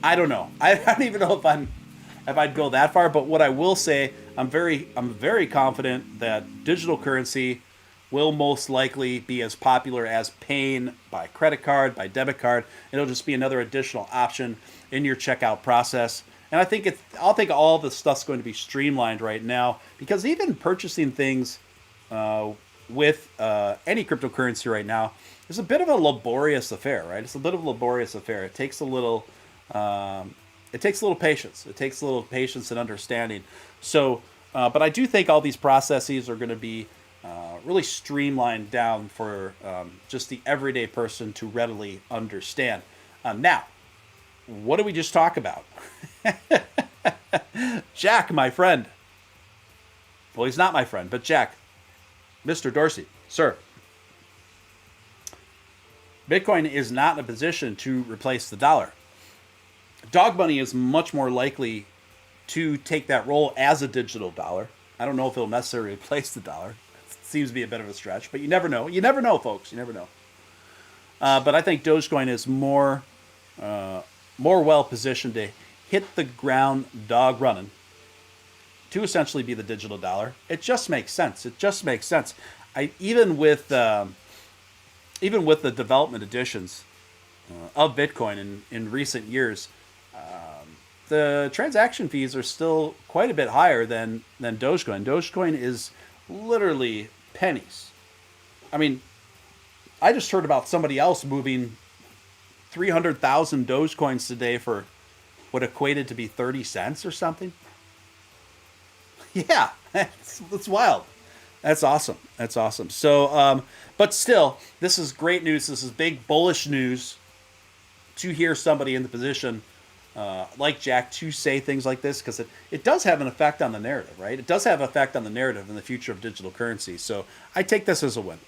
I don't know. I don't even know if I'd go that far. But what I will say, I'm very confident that digital currency will most likely be as popular as paying by credit card, by debit card. It'll just be another additional option in your checkout process. And I think all the stuff's going to be streamlined right now, because even purchasing things with any cryptocurrency right now is a bit of a laborious affair, right? It's a bit of a laborious affair. It takes a little patience. It takes a little patience and understanding. So, but I do think all these processes are going to be really streamlined down for just the everyday person to readily understand. Now, what did we just talk about? Jack, my friend. Well, he's not my friend, but Jack, Mr. Dorsey, sir. Bitcoin is not in a position to replace the dollar. Dog money is much more likely to take that role as a digital dollar. I don't know if it'll necessarily replace the dollar. It seems to be a bit of a stretch, but you never know. You never know, folks. You never know. But I think Dogecoin is more well positioned to hit the ground dog running to essentially be the digital dollar. It just makes sense. It just makes sense. Even with the development editions of Bitcoin in recent years, the transaction fees are still quite a bit higher than Dogecoin. Dogecoin is literally pennies. I mean, I just heard about somebody else moving 300,000 Dogecoins today for what equated to be 30 cents or something. Yeah, that's wild. That's awesome. That's awesome. So, but still, this is great news. This is big bullish news to hear somebody in the position like Jack to say things like this, because it does have an effect on the narrative, right? It does have an effect on the narrative in the future of digital currency. So I take this as a win.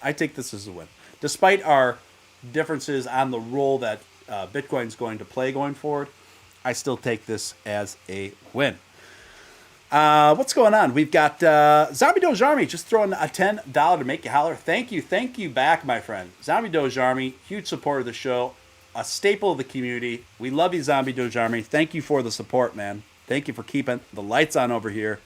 Despite our differences on the role that Bitcoin's going to play going forward, I still take this as a win. What's going on? We've got Zombie Doge Army just throwing a $10 to make you holler. Thank you back, my friend. Zombie Doge Army, huge supporter of the show, a staple of the community. We love you, Zombie Doge Army. Thank you for the support, man. Thank you for keeping the lights on over here.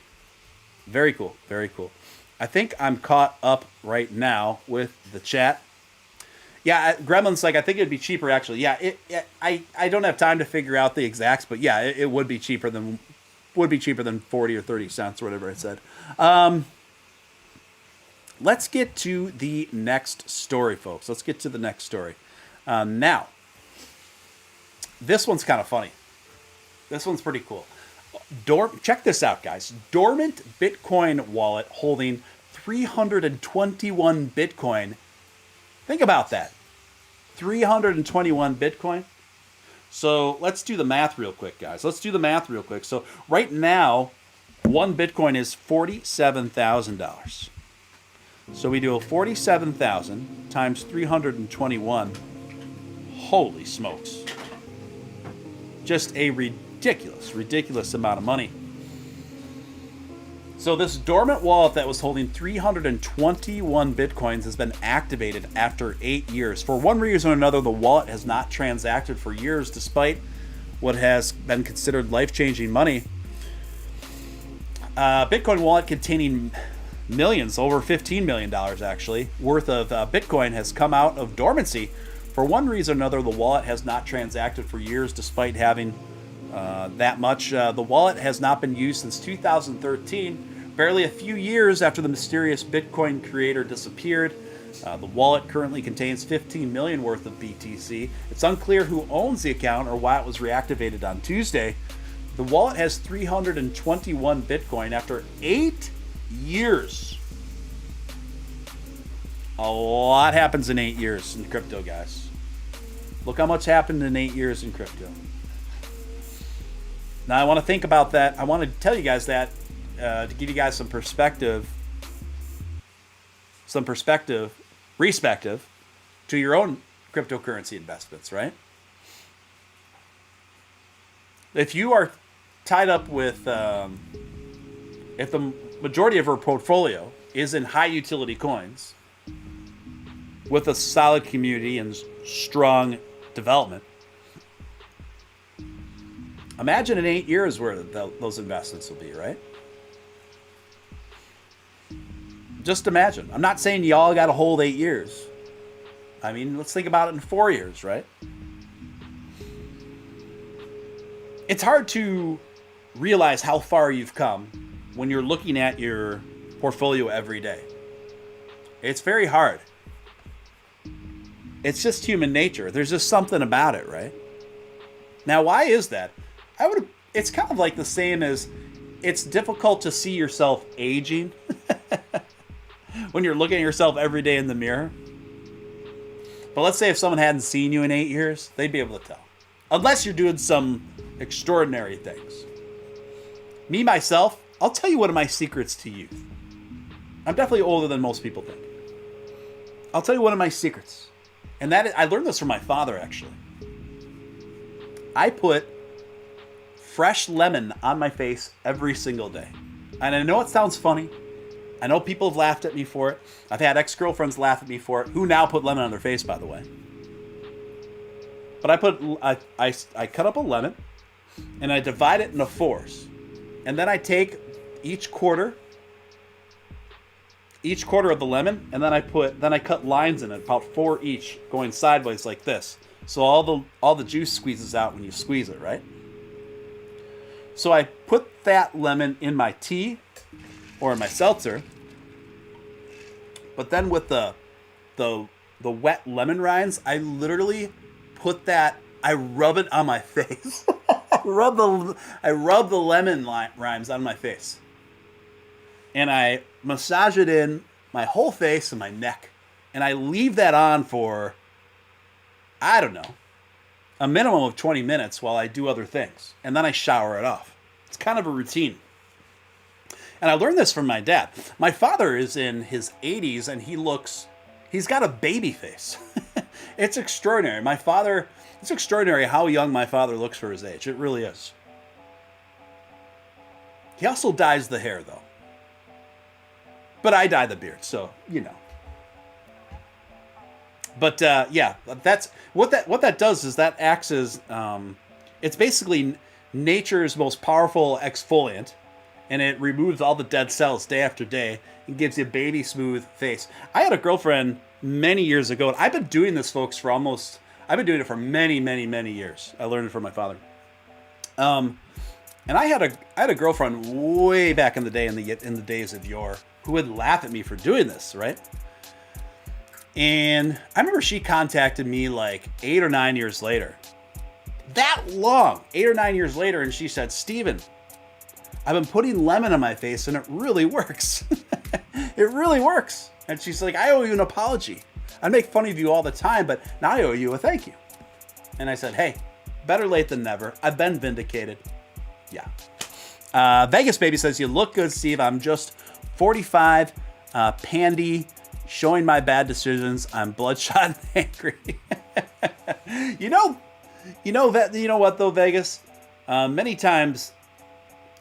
Very cool, very cool. I think I'm caught up right now with the chat. Yeah, Gremlin's like, I think it'd be cheaper actually. Yeah, I don't have time to figure out the exacts, but yeah, it would be cheaper than 40 or 30 cents or whatever it said. Let's get to the next story, folks. Let's get to the next story. Now, this one's kind of funny. This one's pretty cool. Check this out, guys. Dormant Bitcoin wallet holding 321 Bitcoin. Think about that. 321 Bitcoin. So let's do the math real quick, guys. Let's do the math real quick. So right now, one Bitcoin is $47,000. So we do a 47,000 times 321. Holy smokes. Just a ridiculous amount of money. So this dormant wallet that was holding 321 Bitcoins has been activated after 8 years. For one reason or another, the wallet has not transacted for years, despite what has been considered life-changing money. Bitcoin wallet containing millions, over $15 million actually, worth of Bitcoin has come out of dormancy. For one reason or another, the wallet has not transacted for years, despite having that much. The wallet has not been used since 2013, barely a few years after the mysterious Bitcoin creator disappeared. The wallet currently contains 15 million worth of BTC. It's unclear who owns the account or why it was reactivated on Tuesday. The wallet has 321 Bitcoin after 8 years. A lot happens in 8 years in crypto, guys. Look how much happened in 8 years in crypto. Now I want to think about that. I want to tell you guys that to give you guys some perspective, respective to your own cryptocurrency investments, right? If you are tied up with, if the majority of our portfolio is in high utility coins with a solid community and strong development, imagine in 8 years where those investments will be, right? Just imagine. I'm not saying y'all got to hold 8 years. I mean, let's think about it in 4 years, right? It's hard to realize how far you've come when you're looking at your portfolio every day. It's very hard. It's just human nature. There's just something about it, right? Now, why is that? It's kind of like the same as it's difficult to see yourself aging when you're looking at yourself every day in the mirror. But let's say if someone hadn't seen you in 8 years, they'd be able to tell. Unless you're doing some extraordinary things. Me, myself, I'll tell you one of my secrets to youth. I'm definitely older than most people think. I'll tell you one of my secrets. And that is, I learned this from my father, actually. I put fresh lemon on my face every single day. And I know it sounds funny. I know people have laughed at me for it. I've had ex-girlfriends laugh at me for it, who now put lemon on their face, by the way. But I cut up a lemon, and I divide it into fours. And then I take each quarter of the lemon, and then I cut lines in it, about 4 each, going sideways like this. So all the juice squeezes out when you squeeze it, right? So I put that lemon in my tea or in my seltzer, but then with the wet lemon rinds, I literally I rub it on my face. I rub the lemon rinds on my face. And I massage it in my whole face and my neck. And I leave that on for, I don't know, a minimum of 20 minutes while I do other things. And then I shower it off. It's kind of a routine. And I learned this from my dad. My father is in his 80s and he's got a baby face. It's extraordinary. It's extraordinary how young my father looks for his age. It really is. He also dyes the hair, though. But I dye the beard, so, you know. But, yeah, that's... What that does is that acts as... it's basically nature's most powerful exfoliant, and it removes all the dead cells day after day and gives you a baby smooth face. I had a girlfriend many years ago, and I've been doing this, folks, for almost... I've been doing it for many, many, many years. I learned it from my father. And I had a girlfriend way back in the day, in the days of yore, who would laugh at me for doing this, right? And I remember she contacted me like 8 or 9 years later. That long, 8 or 9 years later, and she said, "Steven, I've been putting lemon on my face and it really works." It really works. And she's like, "I owe you an apology. I make fun of you all the time, but now I owe you a thank you." And I said, "Hey, better late than never. I've been vindicated." Yeah. Vegas Baby says, "You look good, Steve. I'm just 45, pandy, showing my bad decisions. I'm bloodshot and angry." You know what though, Vegas? Many times,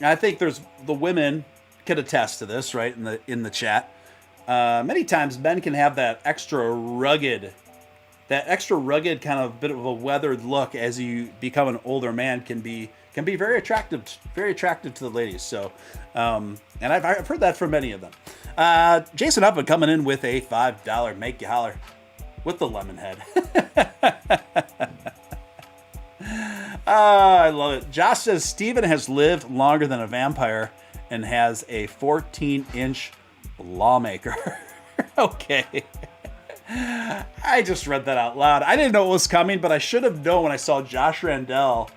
I think there's the women could attest to this, right? In the chat, many times men can have that extra rugged kind of bit of a weathered look as you become an older man can be very attractive to the ladies. So, and I've heard that from many of them. Jason Upman coming in with a $5 make you holler with the lemon head. I love it. Josh says Steven has lived longer than a vampire and has a 14-inch lawmaker. Okay. I just read that out loud. I didn't know it was coming, but I should have known when I saw Josh Randell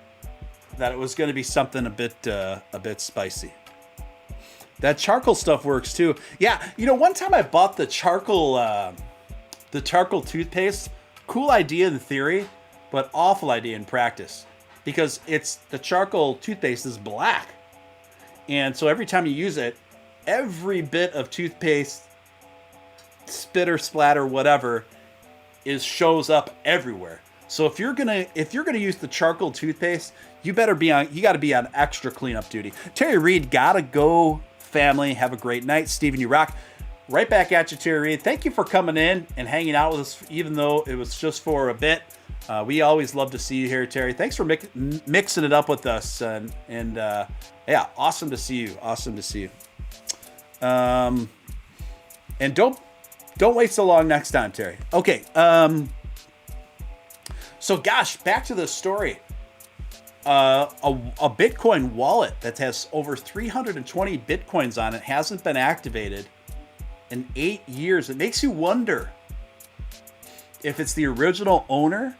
that it was going to be something a bit spicy. That charcoal stuff works too. Yeah, one time I bought the charcoal toothpaste. Cool idea in theory, but awful idea in practice, because the charcoal toothpaste is black, and so every time you use it, every bit of toothpaste, spitter, splatter, whatever, shows up everywhere. So if you're gonna use the charcoal toothpaste, you got to be on extra cleanup duty. Terry Reed, gotta go, family. Have a great night. Steven, you rock. Right back at you, Terry Reed. Thank you for coming in and hanging out with us, even though it was just for a bit. We always love to see you here, Terry. Thanks for mixing it up with us, and yeah, awesome to see you. Awesome to see you. And don't wait so long next time, Terry. Okay. So gosh, back to the story. A Bitcoin wallet that has over 320 Bitcoins on it hasn't been activated in 8 years. It makes you wonder if it's the original owner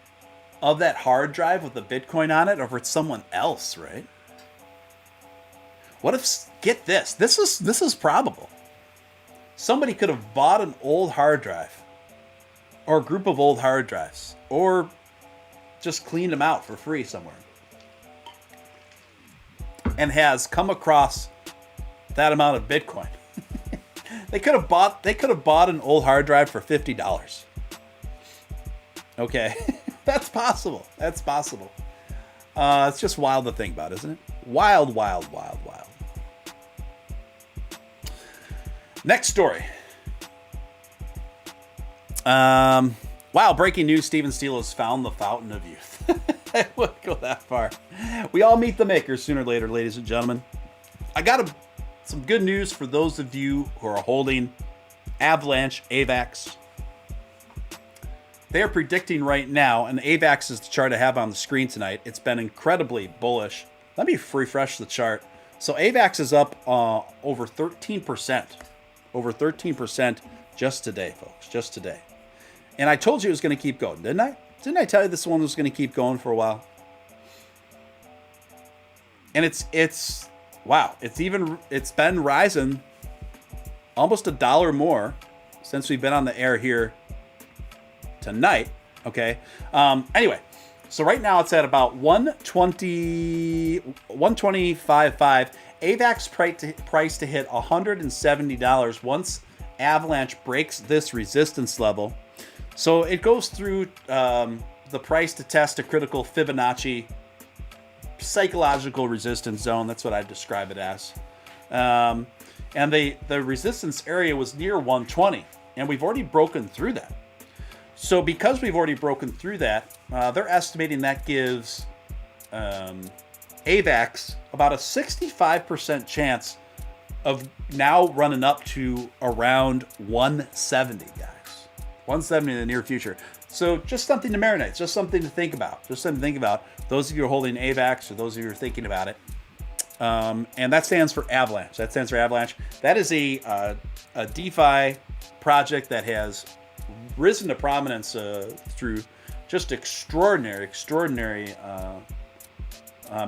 of that hard drive with the Bitcoin on it, or if it's someone else, right? What if, get this, this is probable. Somebody could have bought an old hard drive, or a group of old hard drives, or just cleaned them out for free somewhere, and has come across that amount of Bitcoin. They could have bought an old hard drive for $50. Okay, that's possible. That's possible. It's just wild to think about, isn't it? Wild, wild, wild, wild. Next story. Wow, breaking news. Steven Steele has found the fountain of youth. I wouldn't go that far. We all meet the maker sooner or later, ladies and gentlemen. I got some good news for those of you who are holding Avalanche AVAX. They are predicting right now, and AVAX is the chart I have on the screen tonight. It's been incredibly bullish. Let me refresh the chart. So AVAX is up over 13%. Over 13% just today, folks. Just today. And I told you it was going to keep going, didn't I? Didn't I tell you this one was going to keep going for a while? And it's wow. It's been rising almost $1 more since we've been on the air here tonight. Okay. Anyway, so right now it's at about 125.5. AVAX price to hit $170 once Avalanche breaks this resistance level. So it goes through the price to test a critical Fibonacci psychological resistance zone. That's what I describe it as. And the resistance area was near 120, and we've already broken through that. So because we've already broken through that, they're estimating that gives AVAX about a 65% chance of now running up to around 170, guys. 170 in the near future. So just something to marinate, just something to think about. Just something to think about. Those of you who are holding AVAX, or those of you who are thinking about it. And that stands for Avalanche. That stands for Avalanche. That is a DeFi project that has risen to prominence through just extraordinary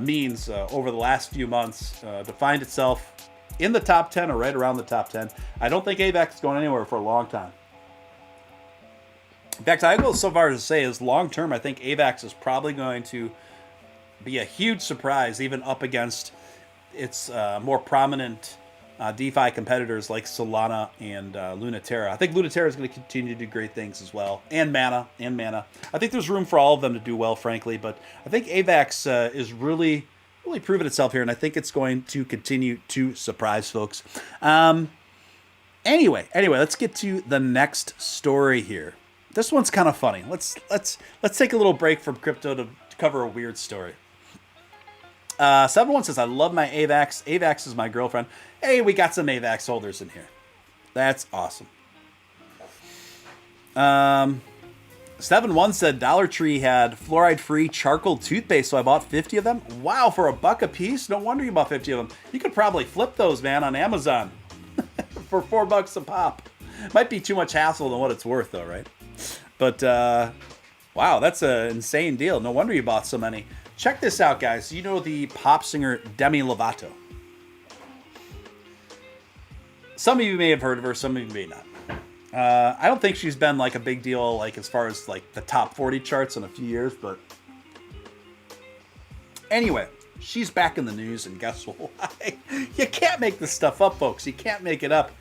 means over the last few months to find itself in the top 10 or right around the top 10. I don't think AVAX is going anywhere for a long time. In fact, I go so far as to say is long term, I think AVAX is probably going to be a huge surprise, even up against its more prominent DeFi competitors like Solana and Lunaterra. I think Lunaterra is going to continue to do great things as well, and Mana. I think there's room for all of them to do well, frankly, but I think AVAX is really proven itself here, and I think it's going to continue to surprise folks. Anyway, let's get to the next story here. This one's kind of funny. Let's take a little break from crypto to cover a weird story. 71 says, I love my AVAX. AVAX is my girlfriend. Hey, we got some AVAX holders in here. That's awesome. 71 said Dollar Tree had fluoride-free charcoal toothpaste, so I bought 50 of them. Wow, for $1 a piece? No wonder you bought 50 of them. You could probably flip those, man, on Amazon for $4 a pop. Might be too much hassle than what it's worth, though, right? But, wow, that's an insane deal. No wonder you bought so many. Check this out, guys. You know the pop singer Demi Lovato. Some of you may have heard of her, some of you may not. I don't think she's been like a big deal, like as far as like the top 40 charts in a few years, but anyway, she's back in the news, and guess why? You can't make this stuff up, folks. You can't make it up.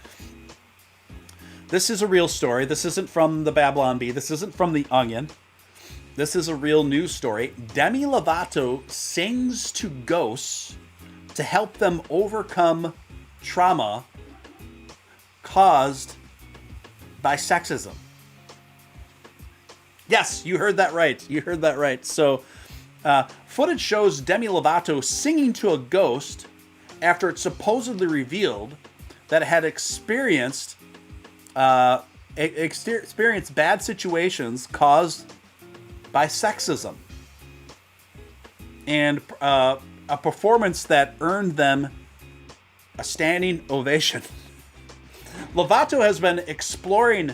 This is a real story. This isn't from the Babylon Bee. This isn't from the Onion. This is a real news story. Demi Lovato sings to ghosts to help them overcome trauma caused by sexism. Yes, you heard that right. You heard that right. So, footage shows Demi Lovato singing to a ghost after it supposedly revealed that it had experienced bad situations caused by sexism, and a performance that earned them a standing ovation. Lovato has been exploring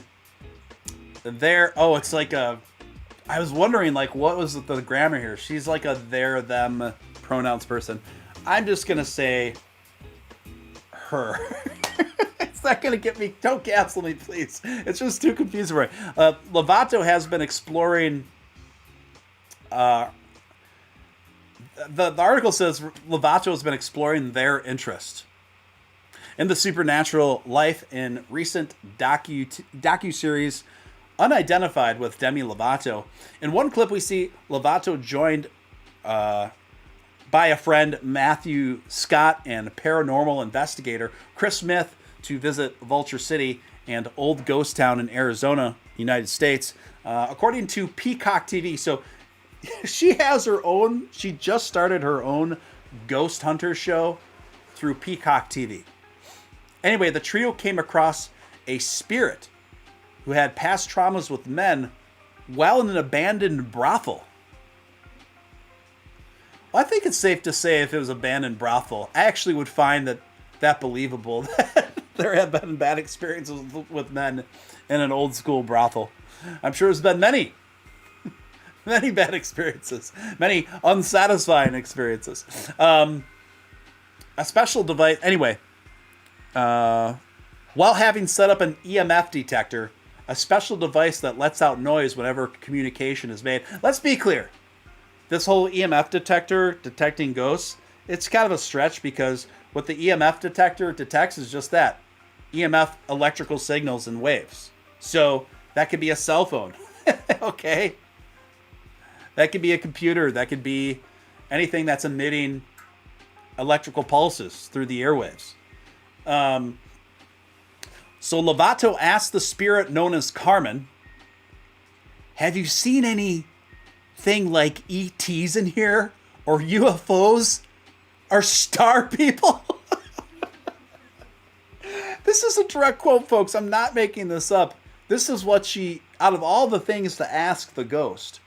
their, it's like a, I was wondering, like, what was the grammar here? She's like a their, them pronouns person. I'm just going to say her. It's not going to get me, don't cancel me, please. It's just too confusing for me. Lovato has been exploring, the article says Lovato has been exploring their interest in the supernatural life in recent docu-series Unidentified with Demi Lovato. In one clip, we see Lovato joined by a friend, Matthew Scott, and paranormal investigator Chris Smith to visit Vulture City and Old Ghost Town in Arizona, United States, according to Peacock TV. So she just started her own ghost hunter show through Peacock TV. Anyway, the trio came across a spirit who had past traumas with men while in an abandoned brothel. Well, I think it's safe to say if it was an abandoned brothel, I actually would find that believable, that there have been bad experiences with men in an old school brothel. I'm sure there's been many bad experiences, many unsatisfying experiences. A special device, anyway, while having set up an EMF detector, a special device that lets out noise whenever communication is made. Let's be clear. This whole EMF detector detecting ghosts, it's kind of a stretch, because what the EMF detector detects is just that. EMF, electrical signals and waves. So that could be a cell phone. Okay? That could be a computer. That could be anything that's emitting electrical pulses through the airwaves. So Lovato asked the spirit known as Carmen, have you seen anything like ETs in here? Or UFOs? Or star people? This is a direct quote, folks. I'm not making this up. This is what she, out of all the things to ask the ghost,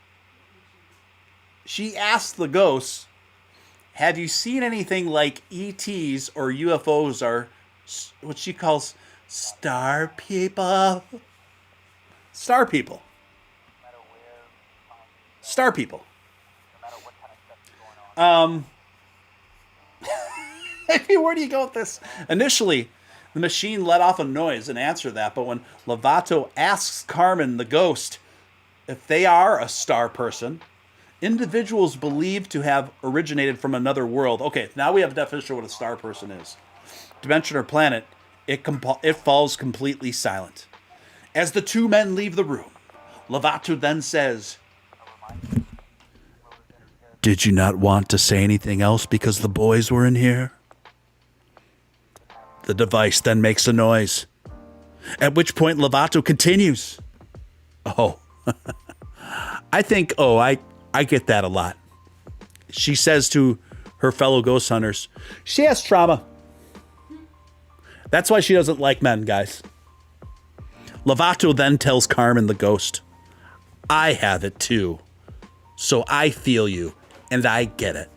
she asked the ghost, have you seen anything like ETs or UFOs or what she calls star people? Star people. Star people. Where do you go with this? Initially, the machine let off a noise and answered that, but when Lovato asks Carmen, the ghost, if they are a star person, individuals believed to have originated from another world. Okay, now we have a definition of what a star person is. Dimension or planet, it falls completely silent. As the two men leave the room, Lovato then says, did you not want to say anything else because the boys were in here? The device then makes a noise, at which point Lovato continues. Oh, I get that a lot. She says to her fellow ghost hunters, she has trauma. That's why she doesn't like men, guys. Lovato then tells Carmen, the ghost, I have it too. So I feel you, and I get it.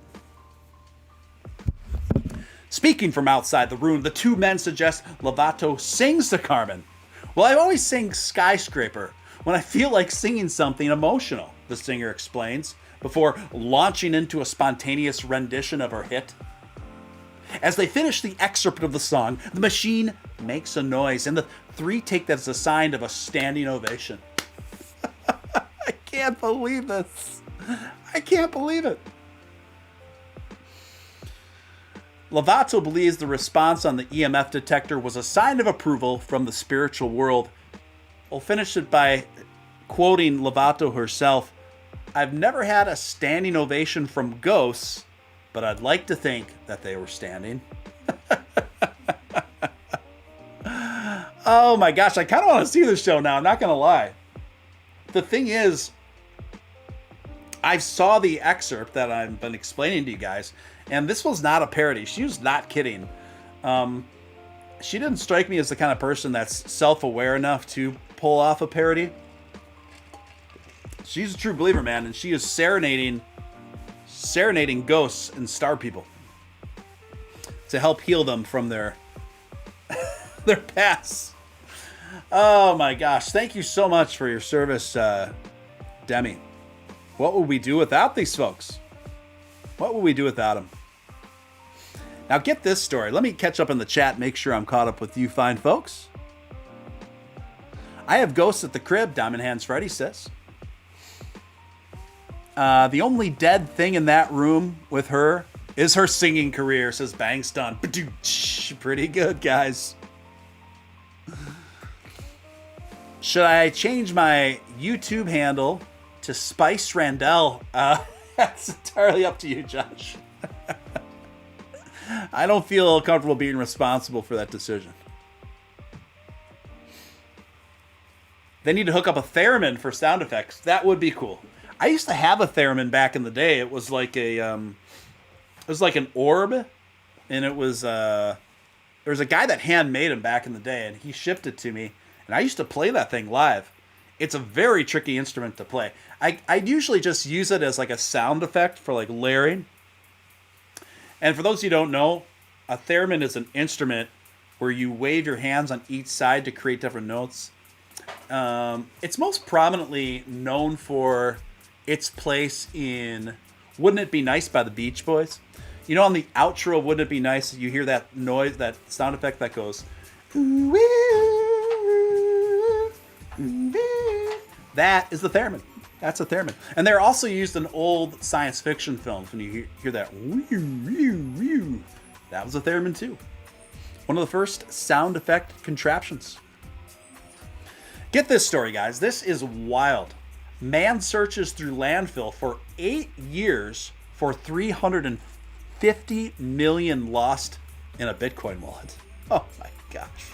Speaking from outside the room, the two men suggest Lovato sings to Carmen. Well, I always sing Skyscraper when I feel like singing something emotional, the singer explains, before launching into a spontaneous rendition of her hit. As they finish the excerpt of the song, the machine makes a noise, and the three take that as a sign of a standing ovation. I can't believe this. I can't believe it. Lovato believes the response on the EMF detector was a sign of approval from the spiritual world. We'll finish it by quoting Lovato herself. I've never had a standing ovation from ghosts, but I'd like to think that they were standing. Oh my gosh, I kind of want to see this show now, I'm not going to lie. The thing is, I saw the excerpt that I've been explaining to you guys, and this was not a parody. She was not kidding. She didn't strike me as the kind of person that's self-aware enough to pull off a parody. She's a true believer, man, and she is serenading ghosts and star people to help heal them from their their past. Oh my gosh. Thank you so much for your service, Demi. What would we do without these folks? What would we do without them? Now get this story. Let me catch up in the chat, make sure I'm caught up with you fine folks. I have ghosts at the crib, Diamond Hands Freddy says. The only dead thing in that room with her is her singing career, says Bang Stun. Pretty good, guys. Should I change my YouTube handle to Spice Randell? That's entirely up to you, Josh. I don't feel comfortable being responsible for that decision. They need to hook up a theremin for sound effects. That would be cool. I used to have a theremin back in the day. It was like an orb, and it was there was a guy that handmade them back in the day, and he shipped it to me, and I used to play that thing live. It's a very tricky instrument to play. I usually just use it as like a sound effect for like layering. And for those of you who don't know, a theremin is an instrument where you wave your hands on each side to create different notes. It's most prominently known for its place in Wouldn't It Be Nice by the Beach Boys. You know, on the outro of Wouldn't It Be Nice, you hear that noise, that sound effect that goes, ooh, ooh, ooh. That is the theremin. That's a theremin. And they're also used in old science fiction films when you hear that. Woo, woo, woo. That was a theremin too. One of the first sound effect contraptions. Get this story, guys. This is wild. Man searches through landfill for 8 years for 350 million lost in a Bitcoin wallet. Oh my gosh.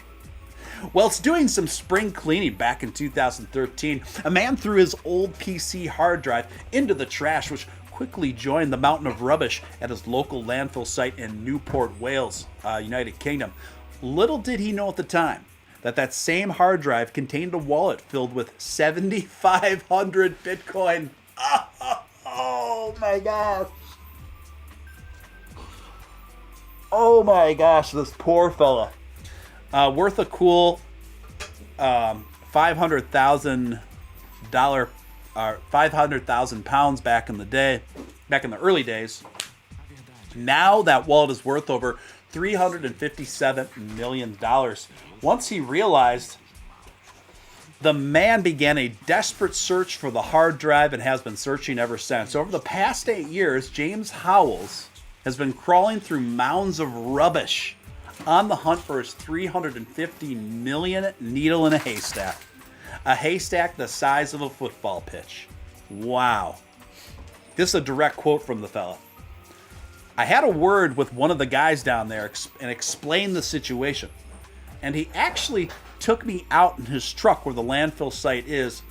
Whilst doing some spring cleaning back in 2013, a man threw his old PC hard drive into the trash, which quickly joined the mountain of rubbish at his local landfill site in Newport, Wales, United Kingdom. Little did he know at the time that that same hard drive contained a wallet filled with 7,500 Bitcoin. Oh my gosh. Oh my gosh, this poor fella. Worth a cool $500,000 £500,000 back in the day, back in the early days. Now that wallet is worth over $357 million. Once he realized, the man began a desperate search for the hard drive and has been searching ever since. Over the past 8 years, James Howells has been crawling through mounds of rubbish on the hunt for his $350 million needle in a haystack. A haystack the size of a football pitch. Wow. This is a direct quote from the fella. I had a word with one of the guys down there and explained the situation. And he actually took me out in his truck where the landfill site is.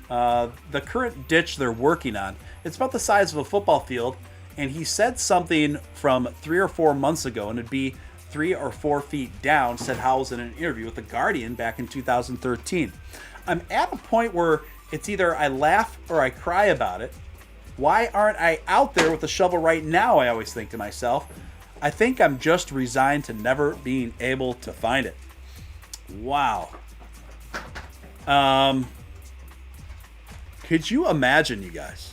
The current ditch they're working on, it's about the size of a football field. And he said something from 3 or 4 months ago, and it'd be 3 or 4 feet down, said Howells in an interview with The Guardian back in 2013. I'm at a point where it's either I laugh or I cry about it. Why aren't I out there with a shovel right now, I always think to myself. I think I'm just resigned to never being able to find it. Wow. Could you imagine, you guys?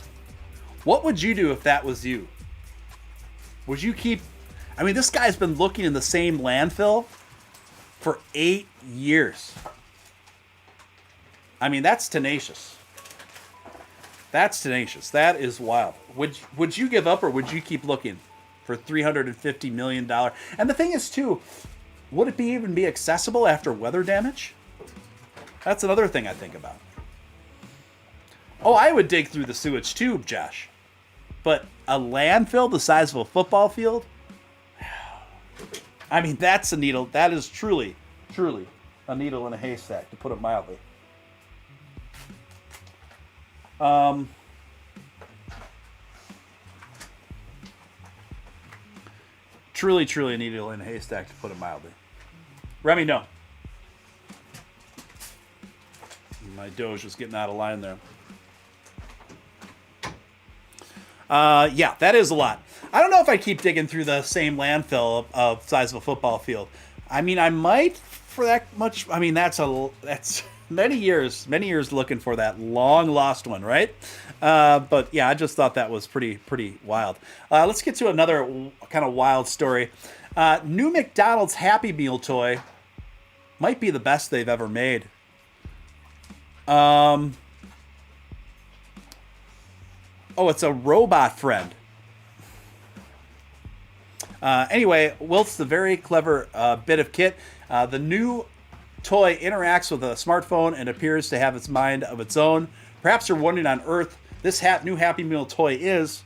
What would you do if that was you? Would you keep... I mean, this guy's been looking in the same landfill for 8 years. I mean, that's tenacious. That's tenacious. That is wild. Would you give up, or would you keep looking for $350 million? And the thing is, too, would it even be accessible after weather damage? That's another thing I think about. Oh, I would dig through the sewage too, Josh. But a landfill the size of a football field? I mean, that's a needle. That is truly, truly a needle in a haystack, to put it mildly. Truly, truly a needle in a haystack, to put it mildly. Remy, no. My Doge was getting out of line there. Yeah, that is a lot. I don't know if I keep digging through the same landfill of size of a football field. I mean, I might for that much. I mean, that's many years looking for that long lost one, right? But yeah, I just thought that was pretty wild. Let's get to another kind of wild story. New McDonald's Happy Meal toy might be the best they've ever made. Oh, it's a robot friend. Anyway, whilst the very clever bit of kit, the new toy interacts with a smartphone and appears to have its mind of its own. Perhaps you're wondering on Earth this new Happy Meal toy is.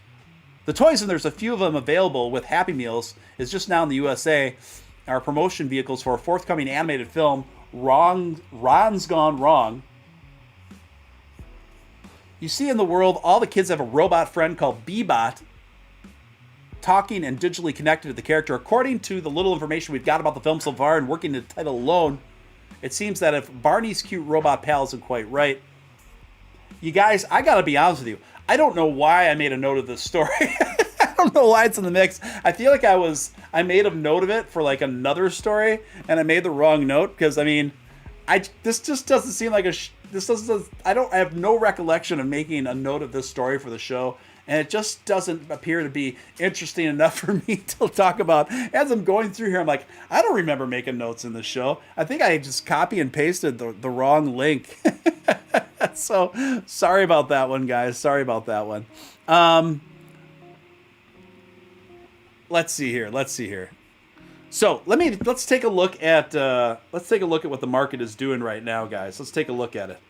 The toys, and there's a few of them available with Happy Meals, is just now in the USA, are promotion vehicles for a forthcoming animated film, Ron's Gone Wrong. You see in the world, all the kids have a robot friend called Bebot, talking and digitally connected to the character. According to the little information we've got about the film so far and working the title alone, it seems that if Barney's cute robot pal isn't quite right, you guys, I gotta be honest with you, I don't know why I made a note of this story. I don't know why it's in the mix. I feel like I made a note of it for like another story, and I made the wrong note, because I mean, this just doesn't seem like I have no recollection of making a note of this story for the show, and it just doesn't appear to be interesting enough for me to talk about. As I'm going through here, I'm like, I don't remember making notes in this show. I think I just copy and pasted the wrong link. So sorry about that one, guys. Sorry about that one. Let's see here. So let's take a look at what the market is doing right now, guys. Let's take a look at it.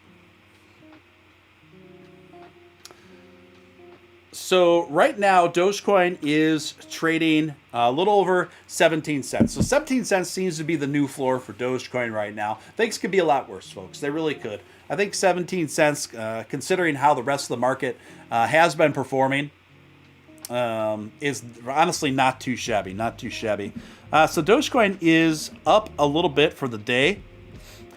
So right now, Dogecoin is trading a little over 17 cents. So 17 cents seems to be the new floor for Dogecoin right now. Things could be a lot worse, folks. They really could. I think 17 cents, considering how the rest of the market has been performing, is honestly not too shabby. Not too shabby. So Dogecoin is up a little bit for the day,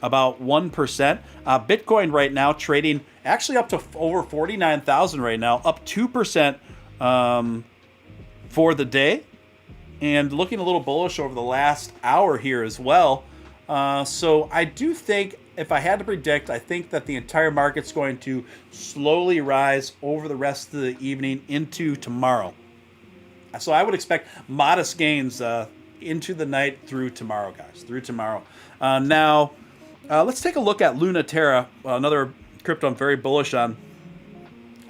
about 1%. Bitcoin right now trading actually up to over 49,000 right now, up 2% for the day, and looking a little bullish over the last hour here as well. So I do think, if I had to predict, I think that the entire market's going to slowly rise over the rest of the evening into tomorrow. So I would expect modest gains into the night through tomorrow, guys, through tomorrow. Now, let's take a look at Lunaterra, another crypto I'm very bullish on.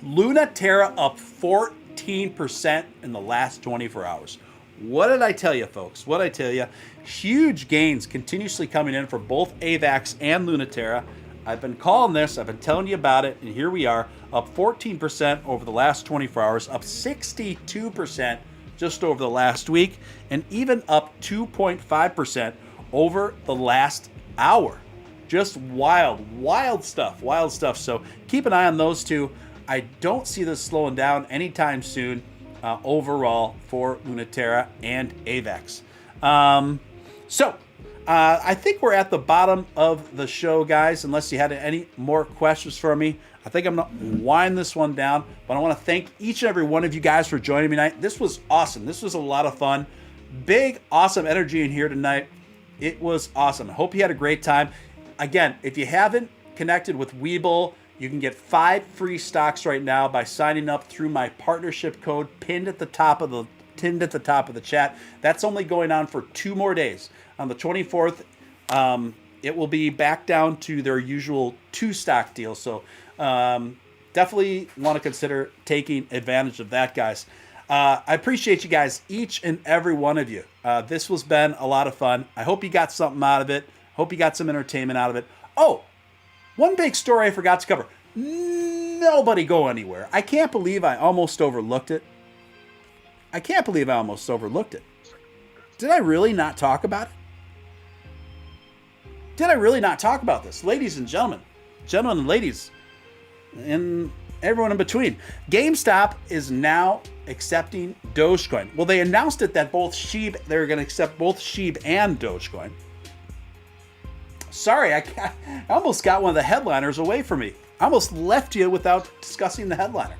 Lunaterra up 14% in the last 24 hours. What did I tell you, folks? What did I tell you? Huge gains continuously coming in for both AVAX and Lunaterra. I've been calling this. I've been telling you about it, and here we are, up 14% over the last 24 hours, up 62% just over the last week, and even up 2.5% over the last hour. Just wild stuff, wild stuff. So keep an eye on those two. I don't see this slowing down anytime soon overall for Lunaterra and AVAX. I think we're at the bottom of the show, guys, unless you had any more questions for me. I think I'm going to wind this one down, but I want to thank each and every one of you guys for joining me tonight. This was awesome. This was a lot of fun. Big, awesome energy in here tonight. It was awesome. I hope you had a great time. Again, if you haven't connected with WEBULL, you can get 5 free stocks right now by signing up through my partnership code pinned at the top of the chat. That's only going on for 2 more days. On the 24th, it will be back down to their usual 2 stock deal. So definitely want to consider taking advantage of that, guys. I appreciate you guys, each and every one of you. This has been a lot of fun. I hope you got something out of it. Hope you got some entertainment out of it. Oh, one big story I forgot to cover. Nobody go anywhere. I can't believe I almost overlooked it. Did I really not talk about it? Did I really not talk about this? Ladies and gentlemen and ladies, and everyone in between. Gamestop is now accepting Dogecoin. Well, they announced it that they're going to accept both SHIB and Dogecoin. Sorry, I almost got one of the headliners away from me. I almost left you without discussing the headliner.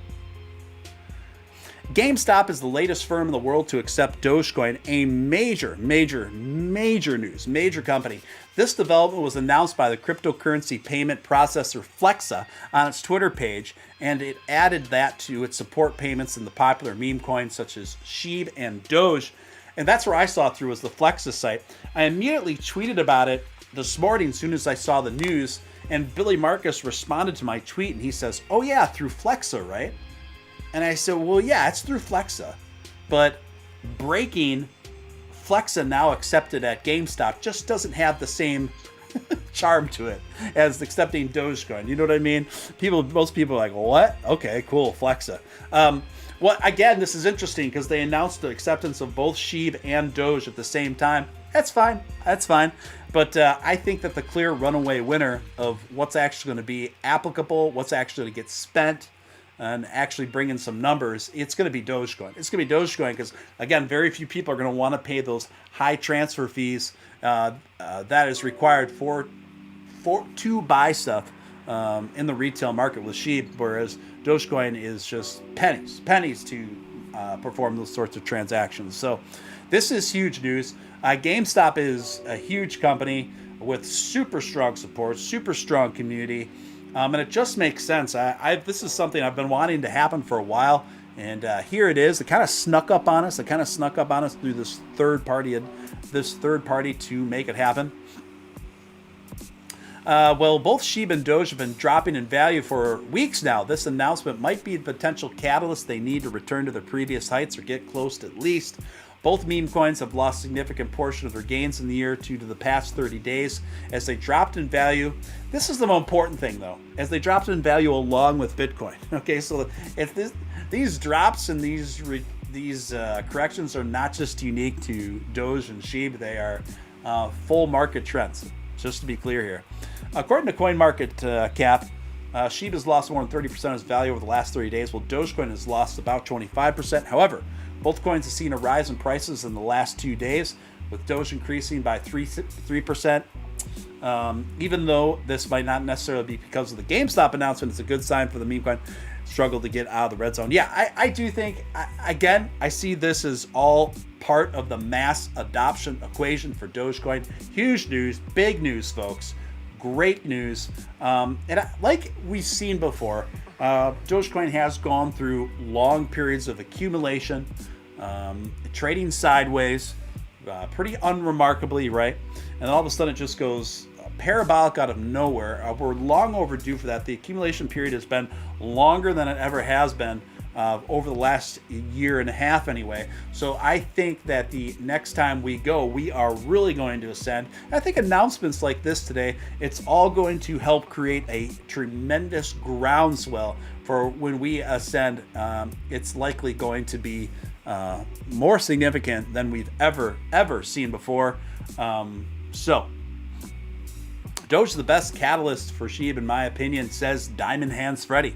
Gamestop is the latest firm in the world to accept Dogecoin, a major news, major company. This development was announced by the cryptocurrency payment processor Flexa on its Twitter page, and it added that to its support payments in the popular meme coins such as SHIB and Doge. And that's where I saw it through, was the Flexa site. I immediately tweeted about it this morning as soon as I saw the news, and Billy Marcus responded to my tweet, and he says, "Oh yeah, through Flexa, right?" And I said, "Well, yeah, it's through Flexa, but breaking Flexa now accepted at GameStop just doesn't have the same charm to it as accepting Dogecoin." You know what I mean? Most people are like, "What? Okay, cool, Flexa." Well, again, this is interesting because they announced the acceptance of both SHIB and Doge at the same time. That's fine. But I think that the clear runaway winner of what's actually going to be applicable, what's actually going to get spent, and actually bring in some numbers, it's going to be Dogecoin. It's going to be Dogecoin because, again, very few people are going to want to pay those high transfer fees that is required to buy stuff in the retail market with SHIB, whereas Dogecoin is just pennies to perform those sorts of transactions. So this is huge news. GameStop is a huge company with super strong support, super strong community, and it just makes sense. This is something I've been wanting to happen for a while, and here it is. It kind of snuck up on us. Through this third party to make it happen. Well, both SHIB and Doge have been dropping in value for weeks now. This announcement might be a potential catalyst they need to return to their previous heights or get close to at least. Both meme coins have lost a significant portion of their gains in the year due to the past 30 days as they dropped in value. This is the most important thing, though, as they dropped in value along with Bitcoin. Okay, so these drops and these corrections are not just unique to Doge and SHIB. They are full market trends, just to be clear here. According to CoinMarketCap, SHIB has lost more than 30% of its value over the last 30 days, while Dogecoin has lost about 25%. However, both coins have seen a rise in prices in the last 2 days, with Doge increasing by 3%. Even though this might not necessarily be because of the GameStop announcement, it's a good sign for the meme coin struggle to get out of the red zone. Yeah, I do think, again, I see this as all part of the mass adoption equation for Dogecoin. Huge news, big news, folks. Great news. Like we've seen before, Dogecoin has gone through long periods of accumulation, trading sideways, pretty unremarkably, right? And all of a sudden it just goes parabolic out of nowhere. We're long overdue for that. The accumulation period has been longer than it ever has been over the last year and a half anyway. So I think that the next time we go, we are really going to ascend. I think announcements like this today, it's all going to help create a tremendous groundswell for when we ascend. It's likely going to be more significant than we've ever seen before. So Doge is the best catalyst for SHIB, in my opinion, says Diamond Hands Freddy.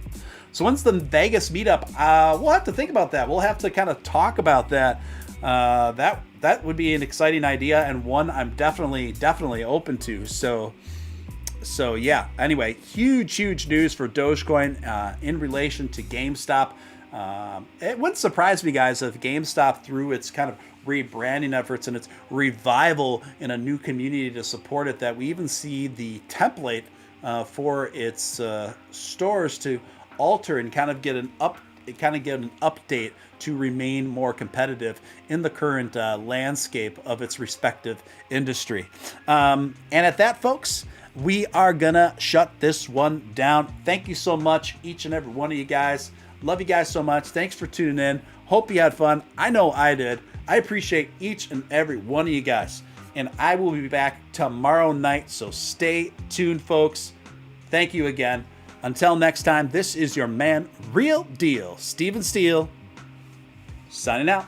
So when's the Vegas meetup? We'll have to think about that. We'll have to kind of talk about that. That would be an exciting idea, and one I'm definitely open to. So yeah. Anyway, huge news for Dogecoin in relation to GameStop. It wouldn't surprise me, guys, if GameStop, through its kind of rebranding efforts and its revival in a new community to support it, that we even see the template for its stores to alter and kind of get an update to remain more competitive in the current landscape of its respective industry. And at that, folks, we are gonna shut this one down. Thank you so much, each and every one of you guys. Love you guys so much. Thanks for tuning in. Hope you had fun. I know I did. I appreciate each and every one of you guys. And I will be back tomorrow night, so stay tuned, folks. Thank you again. Until next time, this is your man, Real Deal, Steven Steele, signing out.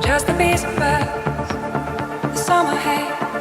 Just a piece of us, the summer hay.